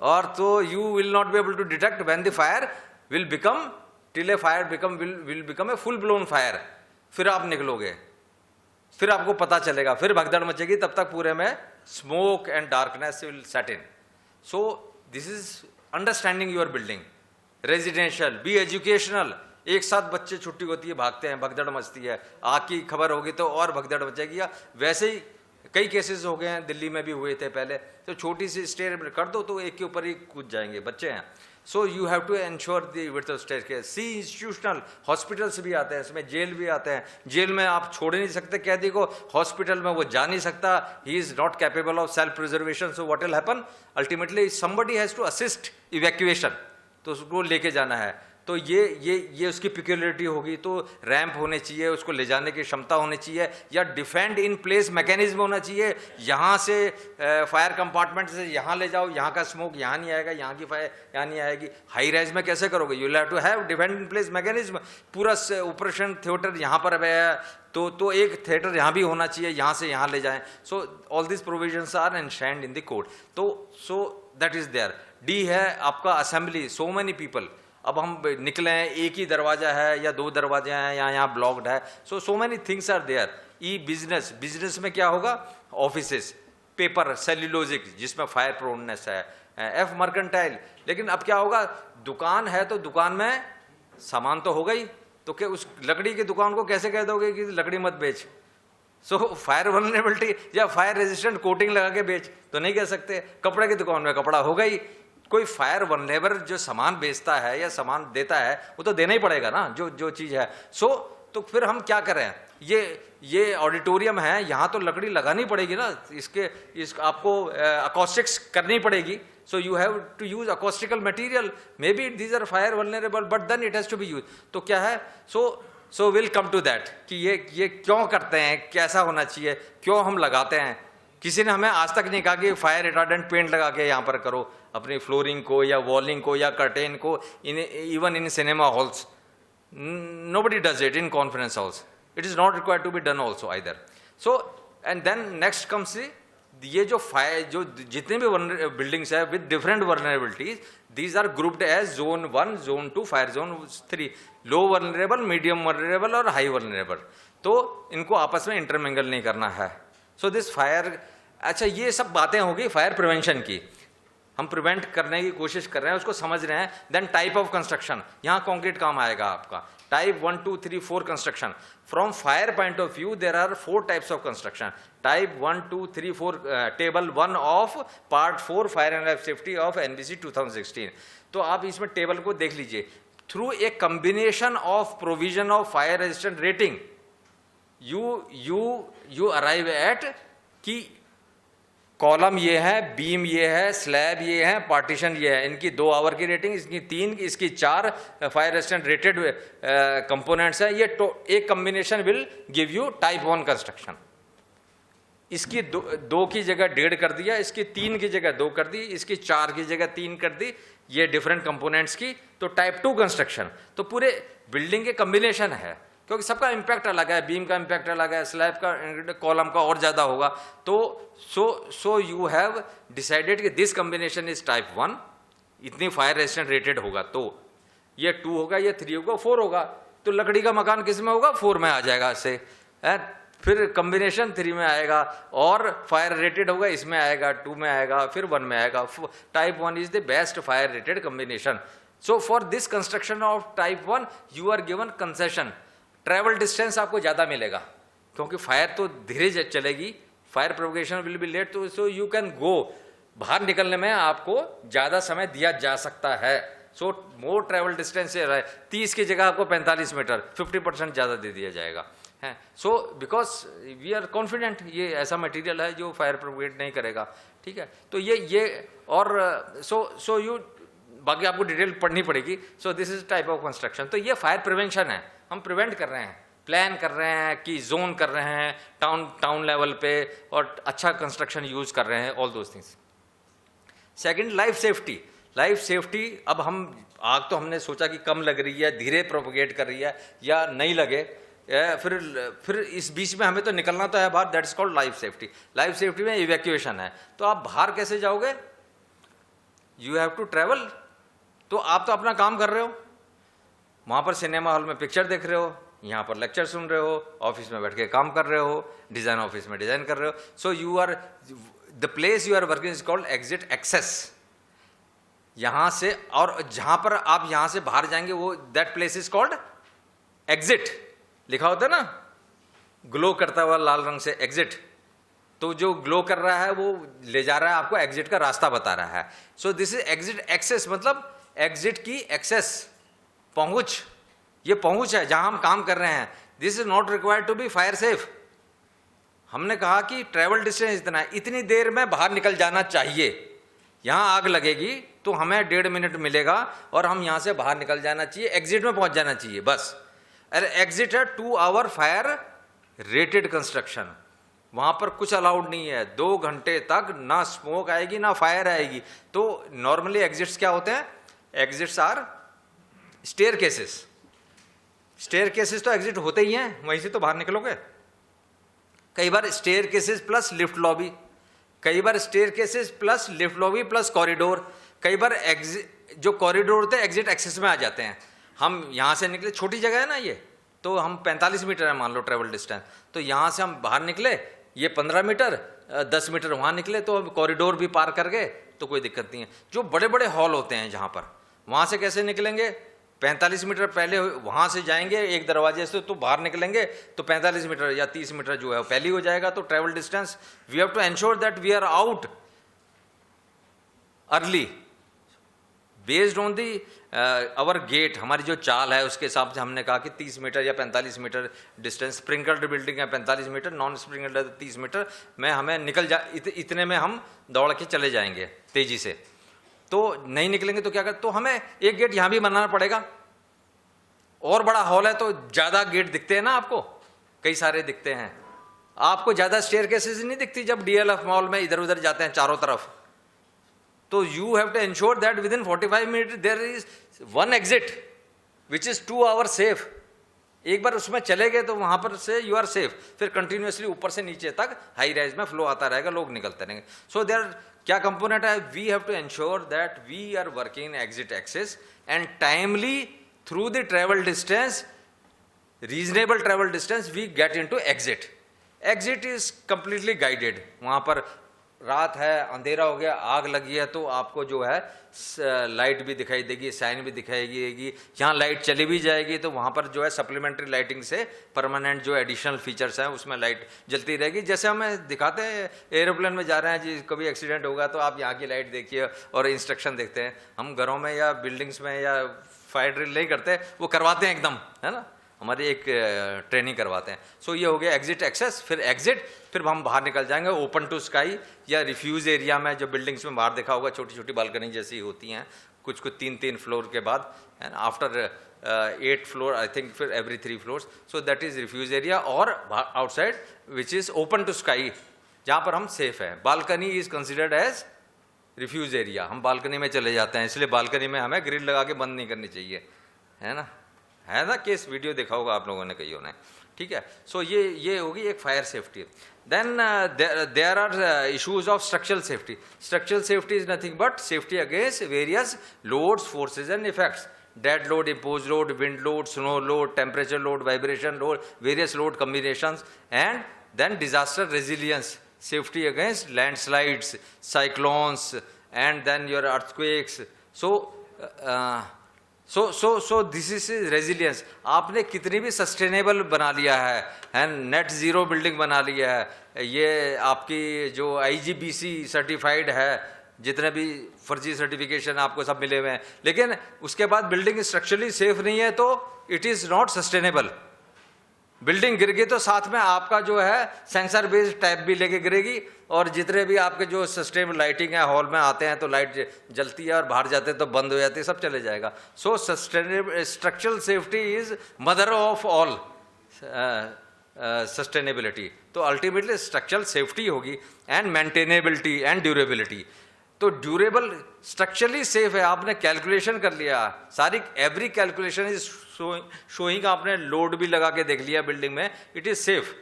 और तो you will not be able to detect when the fire will become, till a fire will become a full blown fire. फिर आप निकलोगे, फिर आपको पता चलेगा, फिर भगदड़ मचेगी, तब तक पूरे में smoke and darkness will set in. So this is understanding your building. Residential, B educational, एक साथ बच्चे छुट्टी होती है भागते हैं, भगदड़ मचती है, आग की खबर होगी तो और भगदड़ मचेगी। या वैसे ही कई केसेस हो गए हैं, दिल्ली में भी हुए थे पहले, तो छोटी सी स्टेयर कर दो तो एक के ऊपर ही कूद जाएंगे, बच्चे हैं। So you have to ensure the width of staircase. C institutional, hospitals भी आते हैं इसमें, जेल भी आते हैं। जेल में आप छोड़ नहीं सकते कैदी को, हॉस्पिटल में वो जा नहीं सकता, he is not capable of self preservation. So what will happen ultimately, somebody has to assist evacuation, तो उसको लेके जाना है। तो ये उसकी पिक्युलरिटी होगी। तो रैंप होने चाहिए, उसको ले जाने की क्षमता होनी चाहिए, या डिफेंड इन प्लेस मैकेनिज्म होना चाहिए। यहाँ से फायर कंपार्टमेंट से यहाँ ले जाओ, यहाँ का स्मोक यहाँ नहीं आएगा, यहाँ की फायर यहाँ नहीं आएगी। हाई राइज में कैसे करोगे? You have to have defend in place mechanism. पूरा ऑपरेशन थिएटर यहाँ पर है, तो एक थिएटर यहाँ भी होना चाहिए, यहाँ से यहाँ ले जाएं। So all this provisions are enshrined in the code. तो so that is there. D है आपका असेंबली, सो मेनी पीपल। अब हम निकले हैं, एक ही दरवाजा है या 2 दरवाजे हैं, या यहाँ ब्लॉक्ड है। So many things are there. E business, business में क्या होगा? ऑफिसेस, पेपर, सेल्यूलोजिक जिसमें फायर प्रोननेस है। F mercantile. लेकिन अब क्या होगा? दुकान है तो दुकान में सामान तो होगा ही, तो क्या उस लकड़ी की दुकान को कैसे कह दोगे कि लकड़ी मत बेच? सो फायर वल्नरेबिलिटी या फायर रेजिस्टेंट कोटिंग लगा के बेच तो नहीं कह सकते। कपड़े की दुकान में कपड़ा होगा ही। कोई फायर वल्नरेबल जो सामान बेचता है या सामान देता है वो तो देना ही पड़ेगा ना, जो चीज है। तो फिर हम क्या करें? ये ऑडिटोरियम है, यहाँ तो लकड़ी लगानी पड़ेगी ना, आपको अकॉस्टिक्स करनी पड़ेगी। So you have to use acoustical material. Maybe these are fire vulnerable, but then it has to be used. तो क्या है? So we'll come to that कि ये क्यों करते हैं, कैसा होना चाहिए, क्यों हम लगाते हैं। किसी ने हमें आज तक नहीं कहा कि फायर रिटार्डेंट पेंट लगा के यहाँ पर करो अपनी फ्लोरिंग को या वॉलिंग को या कर्टेन को, even in cinema halls. Nobody does it in conference halls. It is not required to be done also either. So and then next comes ये जो फायर, जो जितने भी बिल्डिंग्स है with different vulnerabilities, these are grouped as zone 1, zone 2, fire zone 3, low vulnerable, medium vulnerable और high vulnerable. तो इनको आपस में इंटरमिंगल नहीं करना है। सो दिस फायर, अच्छा ये सब बातें होगी फायर प्रिवेंशन की, हम प्रिवेंट करने की कोशिश कर रहे हैं, उसको समझ रहे हैं। देन टाइप ऑफ कंस्ट्रक्शन, यहाँ कॉन्क्रीट काम आएगा आपका। Type 1, 2, 3, 4 construction. From fire point of view, there are 4 types of construction. Type 1, 2, 3, 4, table 1 of part 4 fire and life safety of NBC 2016. तो आप इसमें टेबल को देख लीजिए। Through a combination of provision of fire resistant rating, you arrive at कि column ये है, beam ये है, स्लैब ये है, पार्टीशन ये है। इनकी 2 आवर की रेटिंग, इसकी 3, इसकी 4 फायर रेजिस्टेंट रेटेड कंपोनेंट्स है। ये एक combination will give you type 1 construction. इसकी 2 की जगह 1.5 कर दिया, इसकी 3 की जगह 2 कर दी, इसकी 4 की जगह 3 कर दी, ये डिफरेंट कंपोनेंट्स की। तो टाइप 2 कंस्ट्रक्शन तो पूरे बिल्डिंग के कॉम्बिनेशन है, क्योंकि सबका इम्पैक्ट अलग है, बीम का इम्पैक्ट अलग है, स्लैब का, कॉलम का और ज़्यादा होगा। तो सो यू हैव डिसाइडेड कि दिस कॉम्बिनेशन इज टाइप 1, इतनी फायर रेजिस्टेंट रेटेड होगा। तो ये 2 होगा, ये 3 होगा, 4 होगा। तो लकड़ी का मकान किस में होगा? 4 में आ जाएगा इससे। फिर कॉम्बिनेशन 3 में आएगा, और फायर रेटेड होगा इसमें आएगा, 2 में आएगा, फिर 1 में आएगा। Type 1 is the best fire rated combination. So for this construction of type 1 you are given concession. Travel distance आपको ज़्यादा मिलेगा, क्योंकि फायर तो धीरे चलेगी, fire propagation will be late. तो सो यू कैन गो, बाहर निकलने में आपको ज़्यादा समय दिया जा सकता है। सो मोर ट्रैवल डिस्टेंस से 30 की जगह आपको 45 मीटर, 50% ज़्यादा दे दिया जाएगा है। So because we are confident ये ऐसा मटेरियल है जो फायर प्रोपगेट नहीं करेगा। ठीक है, तो ये और सो यू बाकी आपको डिटेल पढ़नी पड़ेगी। सो this is type of construction. तो ये फायर प्रिवेंशन है, हम प्रिवेंट कर रहे हैं, प्लान कर रहे हैं कि जोन कर रहे हैं टाउन लेवल पे, और अच्छा कंस्ट्रक्शन यूज कर रहे हैं, all those things. Second, life safety. Life safety, अब हम आग तो हमने सोचा कि कम लग रही है, धीरे प्रोपगेट कर रही है या नहीं लगे, फिर इस बीच में हमें तो निकलना तो है बाहर, that is called life safety. Life safety में इवैक्यूएशन है। तो आप बाहर कैसे जाओगे? You have to travel. तो आप तो अपना काम कर रहे हो, वहाँ पर सिनेमा हॉल में पिक्चर देख रहे हो, यहाँ पर लेक्चर सुन रहे हो, ऑफिस में बैठ के काम कर रहे हो, डिज़ाइन ऑफिस में डिज़ाइन कर रहे हो। So you are, the place you are working is called exit access. यहाँ से, और जहाँ पर आप यहाँ से बाहर जाएंगे वो that place is called exit. लिखा होता है ना, ग्लो करता हुआ लाल रंग से एग्जिट। तो जो ग्लो कर रहा है वो ले जा रहा है आपको एग्जिट का रास्ता बता रहा है। So this is exit access, मतलब एग्जिट की एक्सेस, पहुंच। ये पहुंच है जहां हम काम कर रहे हैं। This is not required to be fire safe. हमने कहा कि ट्रैवल डिस्टेंस इतना है, इतनी देर में बाहर निकल जाना चाहिए। यहां आग लगेगी तो हमें 1.5 मिनट मिलेगा और हम यहाँ से बाहर निकल जाना चाहिए, एग्जिट में पहुँच जाना चाहिए बस। अरे एग्जिट है 2 आवर फायर रेटेड कंस्ट्रक्शन, वहाँ पर कुछ अलाउड नहीं है, 2 घंटे तक ना स्मोक आएगी ना फायर आएगी। तो नॉर्मली एग्जिट्स क्या होते हैं? Exits are staircases. Staircases तो एग्जिट होते ही हैं, वहीं से तो बाहर निकलोगे। कई बार staircases plus lift lobby, कई बार staircases plus lift lobby plus corridor, कई बार एग्जिट जो कॉरिडोर होते हैं एग्जिट एक्सेस में आ जाते हैं। हम यहाँ से निकले, छोटी जगह है ना ये, तो हम 45 मीटर है मान लो ट्रेवल डिस्टेंस, तो यहाँ से हम बाहर निकले, ये 15 मीटर 10 मीटर वहाँ निकले, तो अब कॉरिडोर भी पार कर गए तो कोई दिक्कत नहीं है। जो बड़े बड़े हॉल होते हैं जहाँ पर, वहाँ से कैसे निकलेंगे? 45 मीटर पहले वहाँ से जाएंगे एक दरवाजे से, तो बाहर निकलेंगे तो 45 मीटर या 30 मीटर जो है वो पहले हो जाएगा। तो travel distance we have to ensure that we are out early based on the hour gate. हमारी जो चाल है उसके हिसाब से हमने कहा कि 30 मीटर या 45 मीटर डिस्टेंस, स्प्रिंकल्ड बिल्डिंग है 45 मीटर, नॉन स्प्रिंकल्ड है 30 मीटर में हमें इतने में हम दौड़ के चले जाएंगे तेजी से। तो नहीं निकलेंगे तो क्या कर, तो हमें एक गेट यहाँ भी बनाना पड़ेगा। और बड़ा हॉल है तो ज़्यादा गेट दिखते हैं ना आपको, कई सारे दिखते हैं। आपको ज़्यादा स्टेयर केसेस नहीं दिखती जब DLF मॉल में इधर उधर जाते हैं चारों तरफ। तो you have to ensure that within 45 minute there is one exit which is 2 hour safe. एक बार उसमें चले गए तो वहां पर से यू आर सेफ। फिर कंटिन्यूसली ऊपर से नीचे तक हाई राइज में फ्लो आता रहेगा, लोग निकलते रहेंगे। सो देयर क्या कंपोनेंट है? We have to ensure that we are working in exit access and timely through the travel distance, reasonable travel distance we get into exit. Exit is completely guided. वहां पर रात है, अंधेरा हो गया, आग लगी है, तो आपको जो है लाइट भी दिखाई देगी, साइन भी दिखाई देगी। यहाँ लाइट चली भी जाएगी तो वहाँ पर जो है सप्लीमेंट्री लाइटिंग से परमानेंट जो एडिशनल फीचर्स हैं उसमें लाइट जलती रहेगी। जैसे हमें दिखाते हैं एरोप्लेन में जा रहे हैं जी, कभी एक्सीडेंट होगा तो आप यहाँ की लाइट देखिए और इंस्ट्रक्शन देखते हैं। हम घरों में या बिल्डिंग्स में या फायर ड्रिल नहीं करते, वो करवाते हैं एकदम, है ना, हमारी एक ट्रेनिंग करवाते हैं। सो ये हो गया एग्जिट एक्सेस। फिर एग्जिट, फिर हम बाहर निकल जाएंगे ओपन टू स्काई या रिफ्यूज एरिया में। जो बिल्डिंग्स में बाहर देखा होगा छोटी छोटी बालकनी जैसी होती हैं, कुछ 3-3 फ्लोर के बाद, and after 8 floor I think, फिर every 3 floors. So that is refuge area. और outside which is open to sky, जहाँ पर हम सेफ है। Balcony is considered as refuge area. हम बालकनी में चले जाते हैं, इसलिए बालकनी में हमें ग्रिल लगा के बंद नहीं करनी चाहिए, है ना केस वीडियो देखा होगा आप लोगों ने कईयों ने, ठीक है। सो ये होगी एक fire safety. Then there are issues of structural safety. Structural safety is nothing but safety against various loads, forces and effects. Dead load, impose load, wind load, snow load, temperature load, vibration load, various load combinations, and then disaster resilience, safety against landslides, cyclones, and then your earthquakes. So this is resilience. आपने कितनी भी sustainable बना लिया है, net zero building बना लिया है, ये आपकी जो IGBC सर्टिफाइड है, जितने भी फर्जी सर्टिफिकेशन आपको सब मिले हुए हैं, लेकिन उसके बाद बिल्डिंग स्ट्रक्चरली सेफ नहीं है तो it is not sustainable. Building गिर गई तो साथ में आपका जो है सेंसर बेस्ड टैप भी लेके गिरेगी, और जितने भी आपके जो सस्टेनेबल लाइटिंग है, हॉल में आते हैं तो लाइट जलती है और बाहर जाते हैं तो बंद हो जाती है, सब चले जाएगा। So sustainable structural safety is mother of all sustainability. तो अल्टीमेटली स्ट्रक्चरल सेफ्टी होगी एंड मेंटेनेबिलिटी एंड ड्यूरेबिलिटी। तो ड्यूरेबल स्ट्रक्चरली सेफ है, आपने कैलकुलेशन कर लिया सारी, एवरी कैलकुलेशन इज शोइंग, आपने लोड भी लगा के देख लिया बिल्डिंग में, it is safe.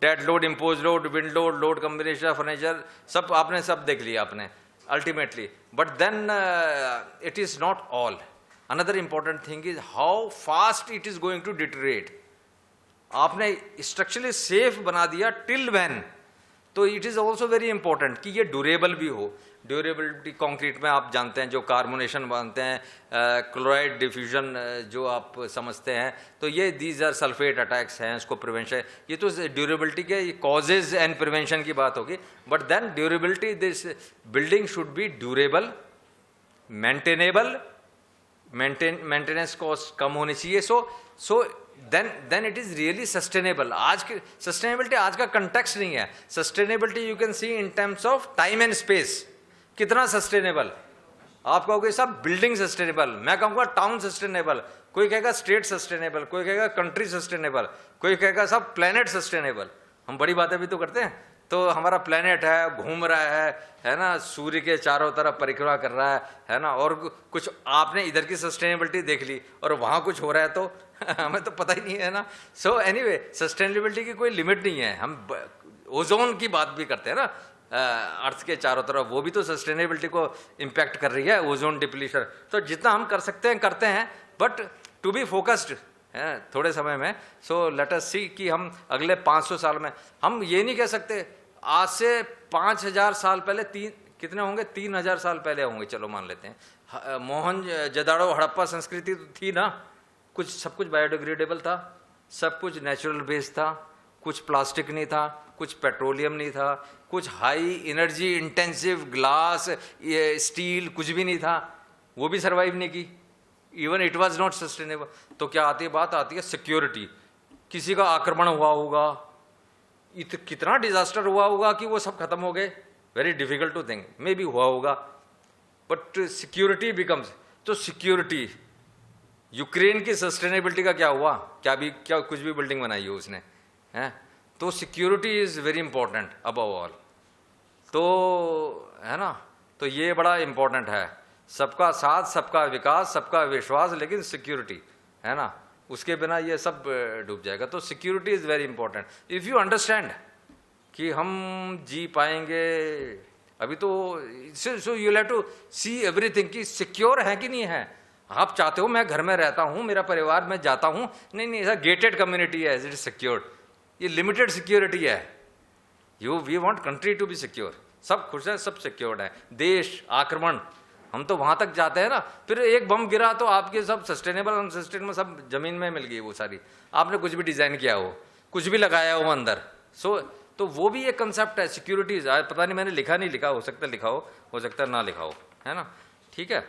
Dead load, impose load, wind load, load combination, furniture, सब आपने सब देख लिया आपने ultimately. But then it is not all. Another important thing is how fast it is going to deteriorate. आपने structurally safe बना दिया till when, तो it is also very important कि ये ड्यूरेबल भी हो। ड्यूरेबिलिटी कंक्रीट में आप जानते हैं जो कार्बोनेशन बनते हैं, क्लोराइड डिफ्यूजन जो आप समझते हैं, तो ये दीज आर सल्फेट अटैक्स हैं, उसको प्रिवेंशन, ये तो ड्यूरेबिलिटी के कॉजेज एंड प्रिवेंशन की बात होगी। But then durability, this building should be durable, maintainable, maintenance cost कम होनी चाहिए। सो then it is really sustainable. आज के सस्टेनेबिलिटी आज का कंटेक्स्ट नहीं है। Sustainability you can C in terms of time and space, कितना सस्टेनेबल, आप कहोगे साहब बिल्डिंग सस्टेनेबल, मैं कहूँगा टाउन सस्टेनेबल, कोई कहेगा स्टेट सस्टेनेबल, कोई कहेगा कंट्री सस्टेनेबल, कोई कहेगा साहब प्लेनेट सस्टेनेबल। हम बड़ी बातें भी तो करते हैं। तो हमारा प्लेनेट है, घूम रहा है ना, सूर्य के चारों तरफ परिक्रमा कर रहा है ना, और कुछ आपने इधर की सस्टेनेबिलिटी देख ली और वहाँ कुछ हो रहा है तो हमें तो पता ही नहीं है ना। सो एनीवे सस्टेनेबिलिटी की कोई लिमिट नहीं है। हम ओजोन की बात भी करते हैं ना, अर्थ के चारों तरफ, वो भी तो सस्टेनेबिलिटी को इम्पैक्ट कर रही है, ओजोन डिप्लीशन। तो जितना हम कर सकते हैं करते हैं, बट टू बी फोकस्ड है थोड़े समय में। सो लेट अस सी कि हम अगले 500 साल में, हम ये नहीं कह सकते आज से 5000 साल पहले कितने होंगे, 3000 साल पहले होंगे, चलो मान लेते हैं। मोहनजोदड़ो हड़प्पा संस्कृति तो थी ना, कुछ सब कुछ बायोडिग्रेडेबल था, सब कुछ नेचुरल बेस्ड था, कुछ प्लास्टिक नहीं था, कुछ पेट्रोलियम नहीं था, कुछ high energy intensive glass steel कुछ भी नहीं था, वो भी सर्वाइव नहीं की। Even it was not sustainable. तो क्या आती है, बात आती है सिक्योरिटी। किसी का आक्रमण हुआ होगा, कितना डिजास्टर हुआ होगा कि वो सब खत्म हो गए, very difficult to think, maybe हुआ होगा, बट सिक्योरिटी बिकम्स। तो सिक्योरिटी, यूक्रेन की सस्टेनेबिलिटी का क्या हुआ, क्या कुछ भी बिल्डिंग बनाई हो उसने, हैं? तो security is very important above all, तो है ना। तो ये बड़ा इंपॉर्टेंट है, सबका साथ, सबका विकास, सबका विश्वास, लेकिन सिक्योरिटी है ना, उसके बिना ये सब डूब जाएगा। तो security is very important. If you understand कि हम जी पाएंगे अभी तो, so you have to see everything कि सिक्योर है कि नहीं है। आप चाहते हो मैं घर में रहता हूं, मेरा परिवार में जाता हूं, नहीं ऐसा गेटेड कम्युनिटी है, इट इज सिक्योर्ड, ये लिमिटेड सिक्योरिटी है। We want country to be secure, सब खुश है, सब सिक्योर्ड है। देश आक्रमण, हम तो वहां तक जाते हैं ना, फिर एक बम गिरा तो आपके सब सस्टेनेबल अनसस्टेनेबल सब जमीन में मिल गई वो सारी, आपने कुछ भी डिजाइन किया हो, कुछ भी लगाया हो अंदर। सो तो वो भी एक कंसेप्ट है सिक्योरिटी। पता नहीं मैंने लिखा नहीं लिखा, हो सकता है लिखा हो सकता है ना लिखा हो, है ना, ठीक है।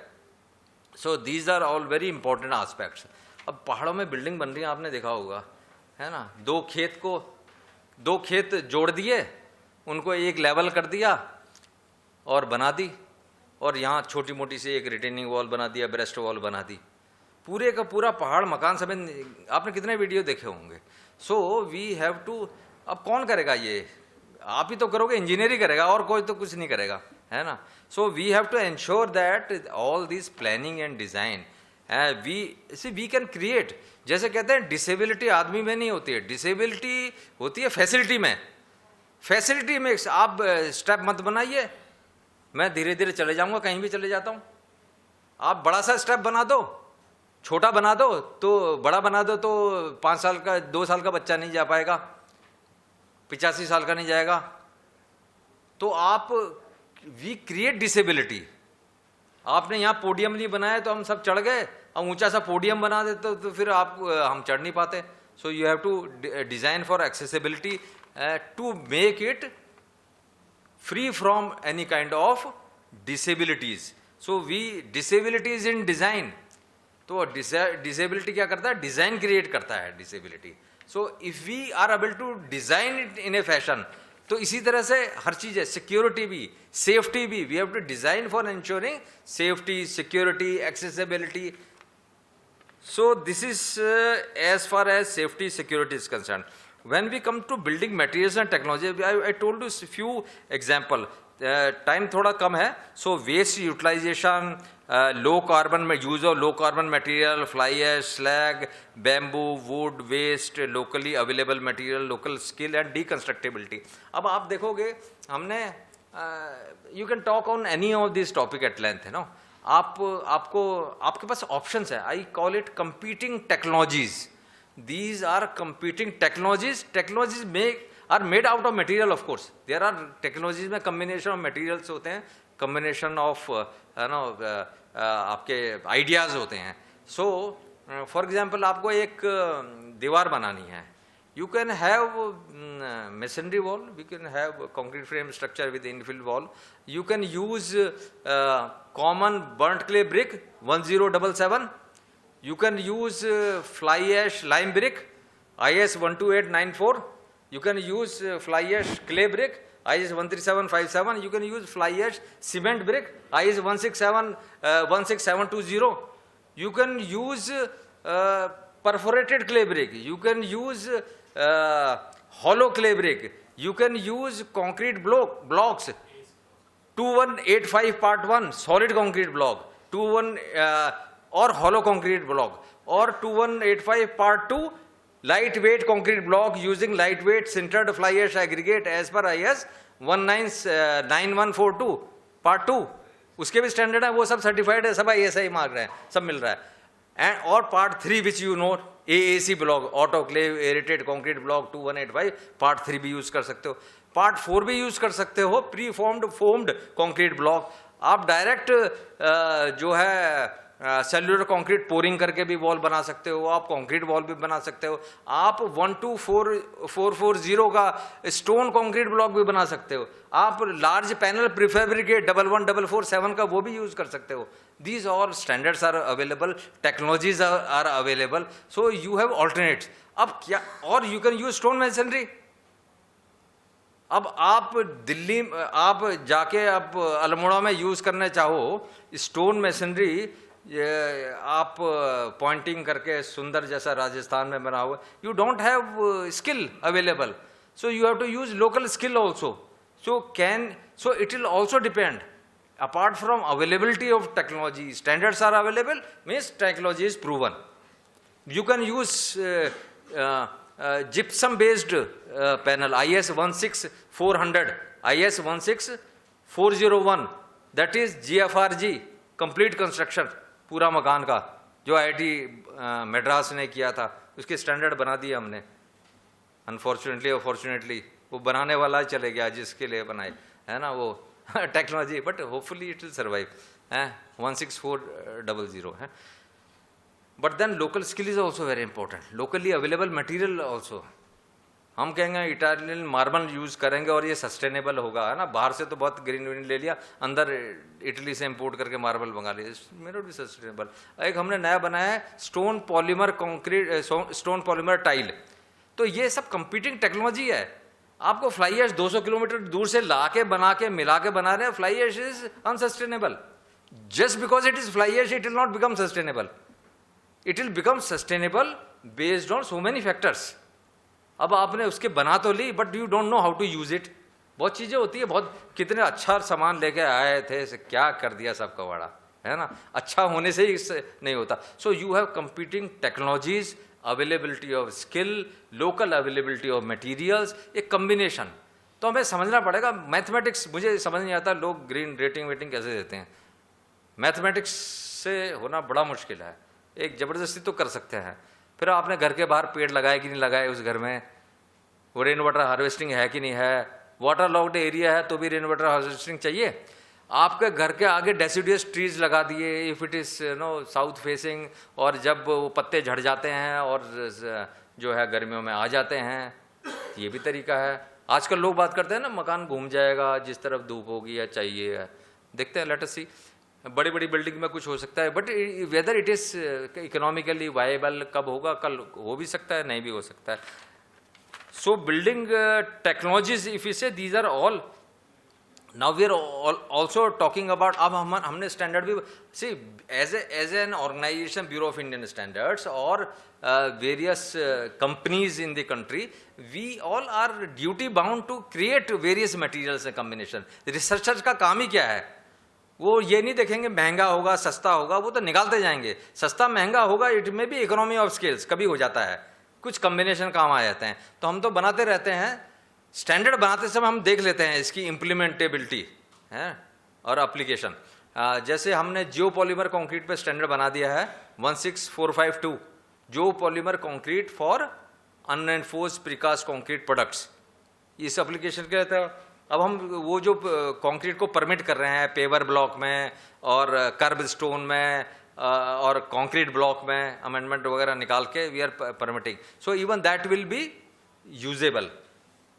So these are all very important aspects. अब पहाड़ों में बिल्डिंग बन रही है, आपने देखा होगा, है ना, दो खेत जोड़ दिए, उनको एक लेवल कर दिया और बना दी, और यहाँ छोटी मोटी सी एक रिटेनिंग वॉल बना दिया, ब्रेस्ट वॉल बना दी, पूरे का पूरा पहाड़ मकान समेत। आपने कितने वीडियो देखे होंगे। सो वी हैव टू, अब कौन करेगा ये, आप ही तो करोगे, इंजीनियर ही करेगा, और कोई तो कुछ नहीं करेगा, है ना। So we have to ensure that all this planning and design we can create. जैसे कहते हैं डिसेबिलिटी आदमी में नहीं होती है, डिसेबिलिटी होती है फैसिलिटी में। फैसिलिटी में आप स्टेप मत बनाइए, मैं धीरे धीरे चले जाऊंगा, कहीं भी चले जाता हूं। आप बड़ा सा स्टेप बना दो, छोटा बना दो, तो बड़ा बना दो तो 5 साल का 2 साल का बच्चा नहीं जा पाएगा, 85 साल का नहीं जाएगा। तो आप वी क्रिएट डिसेबिलिटी। आपने यहाँ पोडियम नहीं बनाया तो हम सब चढ़ गए, अब ऊंचा सा पोडियम बना देते तो फिर हम चढ़ नहीं पाते। So you have to design for accessibility to make it free from any kind of disabilities. So we disabilities in design. तो disability क्या करता है, डिजाइन क्रिएट करता है disability. So if we are able to design it in a fashion, तो इसी तरह से हर चीज है, सिक्योरिटी भी, सेफ्टी भी, we have to design for ensuring safety, security, accessibility. So this is as far as safety, security is concerned. When we come to building materials and technology, I told you a few example. Time थोड़ा कम है, so waste utilization, low carbon use of low carbon material, fly ash, slag, bamboo, wood, waste, locally available material, local skill and deconstructibility. अब आप देखोगे हमने you can talk on any of these topic at length, you know. आपके पास options है. I call it competing technologies. These are competing technologies. Technologies are made out of material, of course. There are technologies में combination of materials होते हैं, combination of आपके ideas होते हैं. So, for example, आपको एक दीवार बनानी है. You can have masonry wall. We can have concrete frame structure with infill wall. You can use common burnt clay brick 1077. You can use fly ash lime brick IS 12894. You can use fly ash clay brick IS 13757, you can use fly ash cement brick. IS 16720, you can use perforated clay brick, you can use hollow clay brick, you can use concrete blocks, 2185 part 1 solid concrete block, 21 or hollow concrete block, or 2185 part 2 lightweight concrete block using lightweight sintered fly ash aggregate as per IS 9142 part 2. उसके भी standard है, वो सब certified है, सब ISI mark रहे हैं, सब मिल रहा है. एंड और part 3 which you know AAC block, autoclave aerated concrete block 2185 part 3 भी यूज कर सकते हो. पार्ट 4 भी यूज कर सकते हो, प्री फोम्ड कंक्रीट ब्लॉक. आप डायरेक्ट जो है सेल्युलर कंक्रीट पोरिंग करके भी वॉल बना सकते हो, आप कंक्रीट वॉल भी बना सकते हो, आप 12440 का स्टोन कंक्रीट ब्लॉक भी बना सकते हो, आप लार्ज पैनल प्रीफैब्रिकेट 11447 का वो भी यूज कर सकते हो. These all standards are available, technologies are available, so you have alternates. अब क्या, और you can use stone masonry. अब आप दिल्ली, आप जाके आप अल्मोड़ा में यूज करना चाहो स्टोन मेसनरी, आप पॉइंटिंग करके सुंदर जैसा राजस्थान में बना हुआ, you don't have skill available, so you have to use local skill also. So it will also depend. Apart from availability of technology, standards are available, means technology is proven. You can use gypsum based panel, IS 16400, IS 16401, that is GFRG, complete construction, पूरा मकान का, जो IIT Madras ने किया था, उसके standard बना दिए हमने. अनफॉर्चुनेटली और फॉर्चुनेटली वो बनाने वाला ही चले गया जिसके लिए बनाए, है ना वो technology, but hopefully it will survive. 16400. But then local skill is also very important. Locally available material also. हम कहेंगे इटालियन मार्बल यूज करेंगे और ये सस्टेनेबल होगा, है ना. बाहर से तो बहुत ग्रीन विन ले लिया, अंदर इटली से इंपोर्ट करके मार्बल मंगा लिया, मे नॉट बी सस्टेनेबल. एक हमने नया बनाया है stone polymer concrete, stone polymer tile. तो ये सब कंपीटिंग टेक्नोलॉजी है. आपको फ्लाई ऐश 200 किलोमीटर दूर से ला के बना के मिला के बना रहे हैं. Fly ash is unsustainable. Just because it is fly ash, it will not become sustainable. It will become sustainable based on so many factors. अब आपने उसके बना तो ली, but you don't know how to use it. बहुत चीजें होती है, बहुत कितने अच्छा सामान लेके आए थे, क्या कर दिया सब कबाड़ा, है ना. अच्छा होने से ही नहीं होता. सो you have competing technologies, availability of skill, local availability of materials, एक कम्बिनेशन. तो हमें समझना पड़ेगा. मैथमेटिक्स मुझे समझ नहीं आता, लोग ग्रीन रेटिंग वेटिंग कैसे देते हैं. मैथमेटिक्स से होना बड़ा मुश्किल है. एक ज़बरदस्ती तो कर सकते हैं, फिर आपने घर के बाहर पेड़ लगाए कि नहीं लगाए, उस घर में वो रेन वाटर हार्वेस्टिंग है कि नहीं है, वाटर लॉक्ड एरिया है तो भी रेन वाटर हार्वेस्टिंग चाहिए. आपके घर के आगे डेसिडियस ट्रीज लगा दिए, if it is south facing, और जब वो पत्ते झड़ जाते हैं और जो है गर्मियों में आ जाते हैं, ये भी तरीका है. आजकल लोग बात करते हैं ना मकान घूम जाएगा जिस तरफ धूप होगी या चाहिए. देखते हैं, लेट अस सी. बड़ी बड़ी बिल्डिंग में कुछ हो सकता है, but whether it is economically viable कब होगा, कल हो भी सकता है, नहीं भी हो सकता है. So building technologies if you say these are all. Now we are also talking about, अब हमने स्टैंडर्ड भी, see as an organization, Bureau of Indian Standards or various companies in the country, we all are duty bound to create various materials and combination. Researchers का काम ही क्या है, वो ये नहीं देखेंगे महंगा होगा सस्ता होगा, वो तो निकालते जाएंगे. सस्ता महंगा होगा, इट में भी इकोनॉमी ऑफ स्केल्स कभी हो जाता है, कुछ कम्बिनेशन काम आ जाते हैं. तो हम तो बनाते रहते हैं. स्टैंडर्ड बनाते समय हम देख लेते हैं इसकी इम्प्लीमेंटेबिलिटी है और एप्लीकेशन. जैसे हमने जियो पॉलीमर कंक्रीट पे स्टैंडर्ड बना दिया है 16452, geopolymer concrete for unreinforced precast concrete products. इस एप्लीकेशन के तहत अब हम वो जो कंक्रीट को परमिट कर रहे हैं पेवर ब्लॉक में और कर्ब स्टोन में और कंक्रीट ब्लॉक में अमेंडमेंट वगैरह निकाल के we are permitting. So even that will be usable.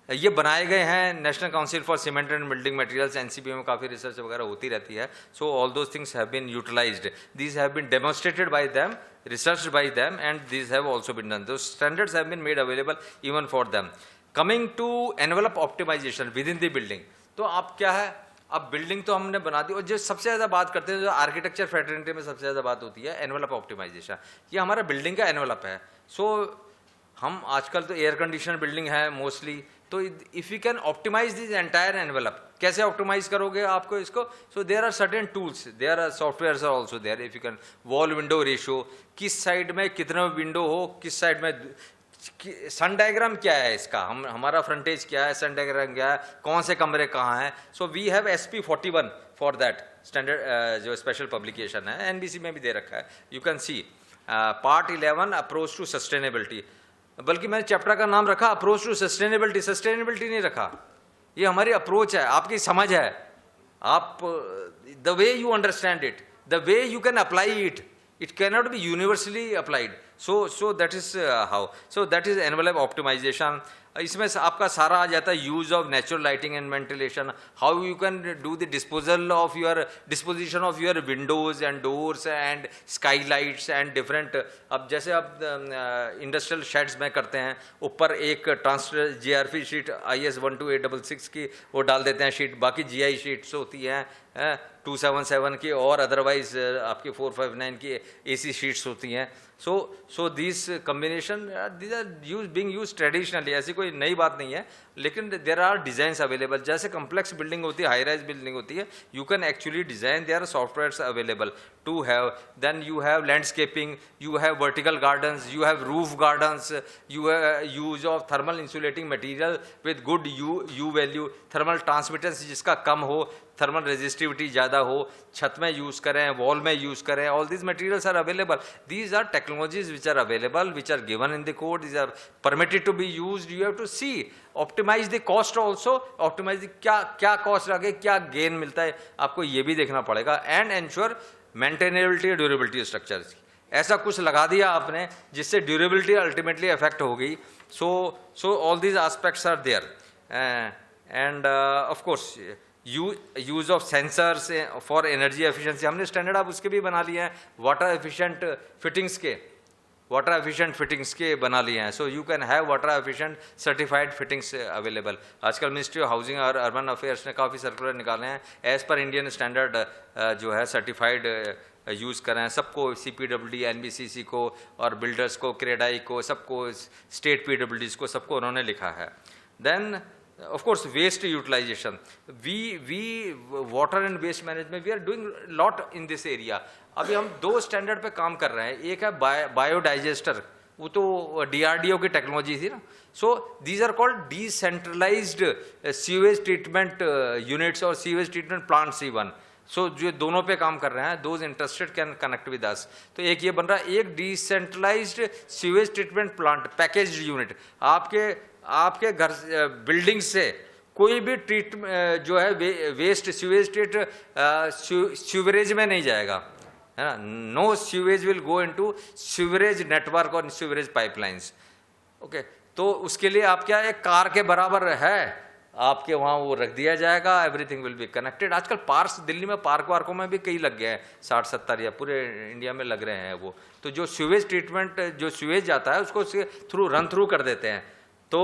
ये बनाए गए हैं National Council for Cement and Building Materials, NCB में काफ़ी रिसर्च वगैरह होती रहती है. So all those things have been utilized, these have been demonstrated by them, researched by them, and these have also been done. Those standards have been made available even for them. Coming to envelope optimization within the building, तो आप क्या है, अब building तो हमने बना दी, और जो सबसे ज़्यादा बात करते हैं, जो आर्किटेक्चर फ्रेटर्निटी में सबसे ज़्यादा बात होती है एनवेलप ऑप्टिमाइजेशन, ये हमारा बिल्डिंग का एनवेलप है। सो हम आजकल तो एयर कंडीशन बिल्डिंग है मोस्टली, तो if you can optimize this entire envelope, कैसे ऑप्टिमाइज करोगे आपको इसको? So there are certain tools, there are software are also there, if you can wall window ratio, किस साइड में कितना विंडो हो, किस साइड में, सन डायग्राम क्या है इसका, हमारा फ्रंटेज क्या है, सन डायग्राम क्या है, कौन से कमरे कहाँ हैं। So we have SP41 for that standard, जो स्पेशल पब्लिकेशन है, NBC में भी दे रखा है, you can see part 11 approach to sustainability, बल्कि मैंने चैप्टर का नाम रखा अप्रोच टू सस्टेनेबिलिटी, सस्टेनेबिलिटी नहीं रखा, ये हमारी अप्रोच है, आपकी समझ है, आप the way you understand it, the way you can apply it, it cannot be universally applied, so that is how, so that is envelope optimization। इसमें आपका सारा आ जाता है use of natural lighting and ventilation, how you can do the disposition of your Windows and doors and sky lights and different. अब जैसे आप industrial shades में करते हैं, ऊपर एक ट्रांसफर GRP शीट IS 12866 की वो डाल देते हैं शीट, बाकी GI शीट्स होती हैं 277 की, और अदरवाइज आपकी 459 की AC शीट्स होती हैं। So this combination these are being use traditionally, ऐसी कोई नई बात नहीं है, लेकिन देर आर डिजाइंस अवेलेबल। जैसे कम्प्लेक्स बिल्डिंग होती है, हाई राइज बिल्डिंग होती है, you can actually design, there are softwares available to have, then you have landscaping, you have vertical gardens, you have roof gardens, you have use of thermal insulating material with good U value, thermal transmittance जिसका कम हो, thermal resistivity ज़्यादा हो, छत में use करें, wall में use करें, all these materials are available, these are technologies which are available, which are given in the code, these are permitted to be used. You have to see, optimize the cost also, optimize क्या cost लगे, क्या gain मिलता है, आपको ये भी देखना पड़ेगा, एंड एंश्योर मेंटेनेबिलिटी और ड्यूरेबिलिटी स्ट्रक्चर्स की। ऐसा कुछ लगा दिया आपने जिससे ड्यूरेबिलिटी अल्टीमेटली अफेक्ट हो गई, so all these aspects are there, and of course use of sensors for energy efficiency, हमने स्टैंडर्ड आप उसके भी बना लिए हैं, वाटर एफिशिएंट फिटिंग्स के बना लिए हैं। So you can have water efficient certified fittings available. आजकल मिनिस्ट्री ऑफ हाउसिंग और अर्बन अफेयर्स ने काफ़ी सर्कुलर निकाले हैं, एज पर इंडियन स्टैंडर्ड जो है सर्टिफाइड यूज़ करें सबको, CPWD, NBCC को और बिल्डर्स को, क्रेडाई को, सबको, स्टेट PWDs को, सबको उन्होंने लिखा है। Then of course waste utilization, we water and waste management, we are doing lot in this area। अभी हम दो स्टैंडर्ड पे काम कर रहे हैं, एक है बायोडाइजेस्टर, वो तो DRDO की टेक्नोलॉजी थी ना। So these are called decentralized sewage treatment units और sewage treatment plants even। So जो दोनों पे काम कर रहे हैं, those interested can connect with us. तो एक ये बन रहा है, एक decentralized sewage treatment plant packaged unit, आपके घर बिल्डिंग से कोई भी जो है वेस्ट सीवेज सीवरेज में नहीं जाएगा, है ना। No sewage will go into sewerage network और सीवरेज पाइपलाइंस। ओके, तो उसके लिए आप क्या, एक कार के बराबर है, आपके वहाँ वो रख दिया जाएगा, एवरीथिंग विल बी कनेक्टेड। आजकल पार्क्स, दिल्ली में वार्कों में भी कई लग गए हैं, 60-70 या पूरे इंडिया में लग रहे हैं वो। तो जो सीवेज ट्रीटमेंट, जो सीवेज जाता है उसको रन थ्रू कर देते हैं, तो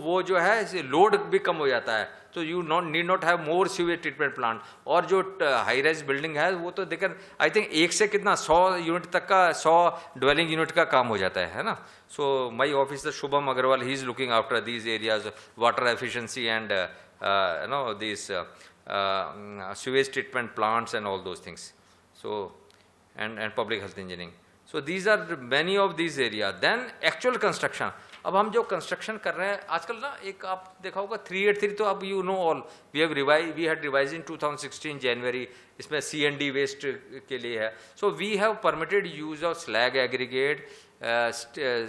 वो जो है लोड भी कम हो जाता है, तो you need not have more sewage treatment plant. और जो हाई राइज बिल्डिंग है वो तो देखकर आई थिंक एक से कितना 100 यूनिट तक का, 100 ड्वेलिंग यूनिट का काम हो जाता है ना। So my officer Shubham Agarwal, he is looking after these areas, water efficiency and this sewage treatment plants and all those things, so and public health engineering. So these are many of these area. Then actual construction, अब हम जो construction कर रहे हैं आजकल ना, एक आप देखा होगा 383, तो अब you know all, we had revise in 2016 January, इसमें C&D वेस्ट के लिए है। So we have permitted use of slag aggregate,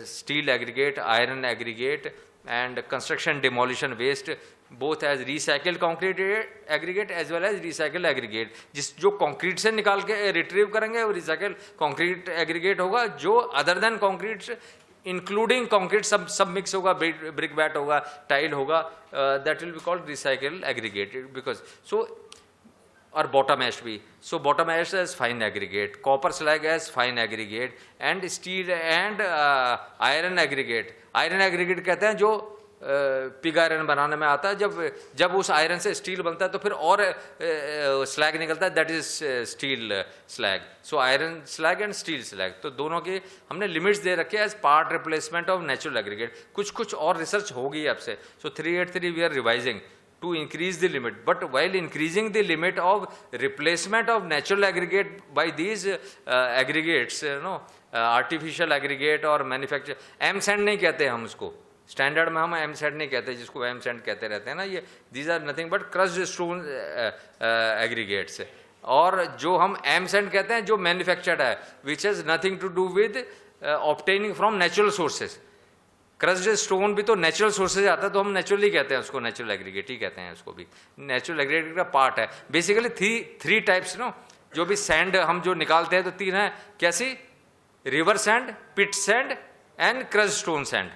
steel aggregate, iron aggregate and construction demolition waste, both as recycled concrete aggregate as well as recycled aggregate. जो concrete से निकाल के retrieve करेंगे वो रिसाइकल्ड कंक्रीट एग्रीगेट होगा, जो other than concrete including concrete सब mix होगा, ब्रिक बैट होगा, टाइल होगा, that will be called recycle aggregated because so, और बॉटम एश भी, so bottom ash as fine aggregate, copper slag as fine aggregate and steel and iron aggregate. Iron aggregate कहते हैं जो pig iron बनाने में आता है। जब उस आयरन से स्टील बनता है तो फिर और स्लैग निकलता है, that is steel slag. So iron slag and steel slag, तो दोनों की हमने लिमिट्स दे रखे हैं as part replacement of natural aggregate. कुछ और रिसर्च होगी आपसे। So 383 we are revising to increase the limit, but while increasing the limit of replacement of natural aggregate by these aggregates, artificial aggregate or manufacture, M sand नहीं कहते हम उसको, standard में हम M sand नहीं कहते, जिसको M sand कहते रहते हैं ना, ये these are nothing but crushed stone aggregates। और जो हम M sand कहते हैं जो मैन्युफैक्चर्ड है, which has nothing to do with obtaining from natural sources। Crossed stone भी तो नेचुरल सोर्सेज आता है, तो हम नेचुरली कहते हैं उसको, नेचुरल एग्रीगेट ही कहते हैं उसको भी, नेचुरल एग्रीगेट का पार्ट है। बेसिकली थ्री टाइप्स नो, जो भी सैंड हम जो निकालते हैं तो 3 है, कैसी? River sand, pit sand and crushed stone sand.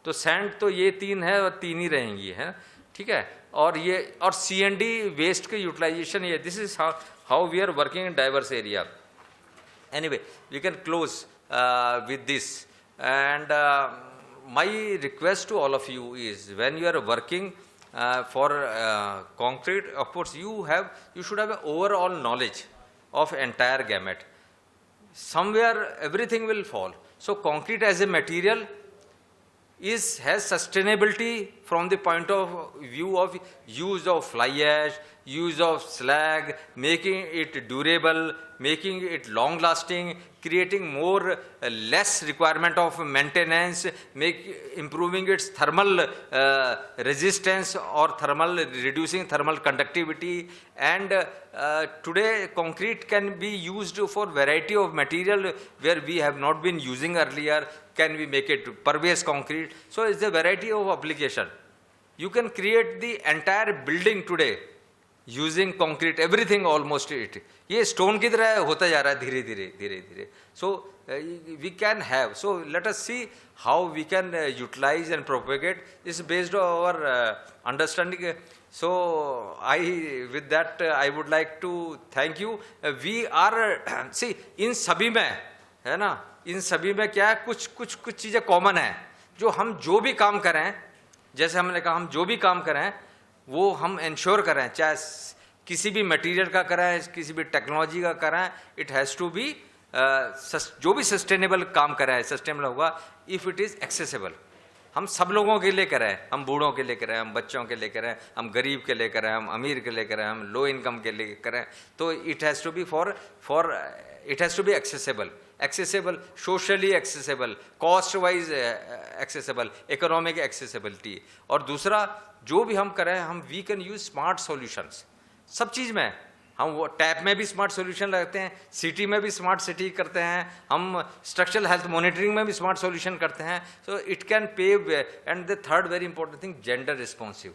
तो सैंड तो ये 3 है और 3 ही रहेंगी, है ठीक है। और ये और C&D वेस्ट के यूटिलाइजेशन, ये this is how we are working in diverse area. Anyway we can close with this, and my request to all of you is, when you are working for concrete, of course you should have an overall knowledge of entire gamut. Somewhere everything will fall. So concrete as a material has sustainability from the point of view of use of fly ash, use of slag, making it durable, making it long lasting, creating more less requirement of maintenance, improving its thermal resistance or reducing thermal conductivity. And today concrete can be used for variety of material where we have not been using earlier. Can we make it pervious concrete? So it's a variety of application. You can create the entire building today using concrete, everything almost it. ये stone की तरह होता जा रहा है धीरे-धीरे. So we can have. So let us see how we can utilize and propagate. This is based on our understanding. So with that I would like to thank you. We are see इन सभी में है ना, इन सभी में क्या है, कुछ चीजें कॉमन है। जो हम जो भी काम करें, जैसे हमने कहा, हम जो भी काम करें वो हम इंश्योर करें, चाहे किसी भी मटेरियल का करें, किसी भी टेक्नोलॉजी का करें, इट हैज़ टू बी जो भी सस्टेनेबल काम करें, सस्टेनेबल होगा इफ़ इट इज़ एक्सेसिबल। हम सब लोगों के लिए करें, हम बूढ़ों के लिए करें, हम बच्चों के लिए करें, हम गरीब के लिए करें, हम अमीर के लिए करें, हम लो इनकम के लिए करें, तो it has to be it has to be accessible, socially accessible, cost wise accessible, economic accessibility. और दूसरा, जो भी हम करें, हम we can use smart solutions. सब चीज़ में हम वो टैप में भी स्मार्ट सॉल्यूशन लगाते हैं, सिटी में भी स्मार्ट सिटी करते हैं, हम स्ट्रक्चरल हेल्थ मॉनिटरिंग में भी स्मार्ट सॉल्यूशन करते हैं। So it can pave. And the third very important thing, gender responsive.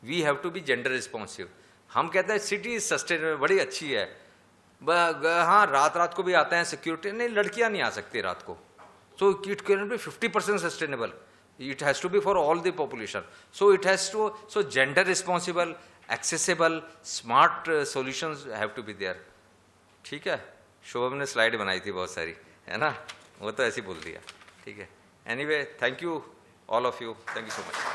We have to be gender responsive. हम कहते हैं सिटी सस्टेनेबल, बड़ी अच्छी है, हाँ रात को भी आते हैं सिक्योरिटी, नहीं लड़कियां नहीं आ सकती रात को। सो it can be 50% sustainable. It has to be for all the population. So it has to, so gender responsible, accessible, smart solutions have to be there. ठीक है, शोभम ने स्लाइड बनाई थी बहुत सारी, है ना, वो तो ऐसे ही बोल दिया, ठीक है। Anyway, thank you all of you. Thank you so much.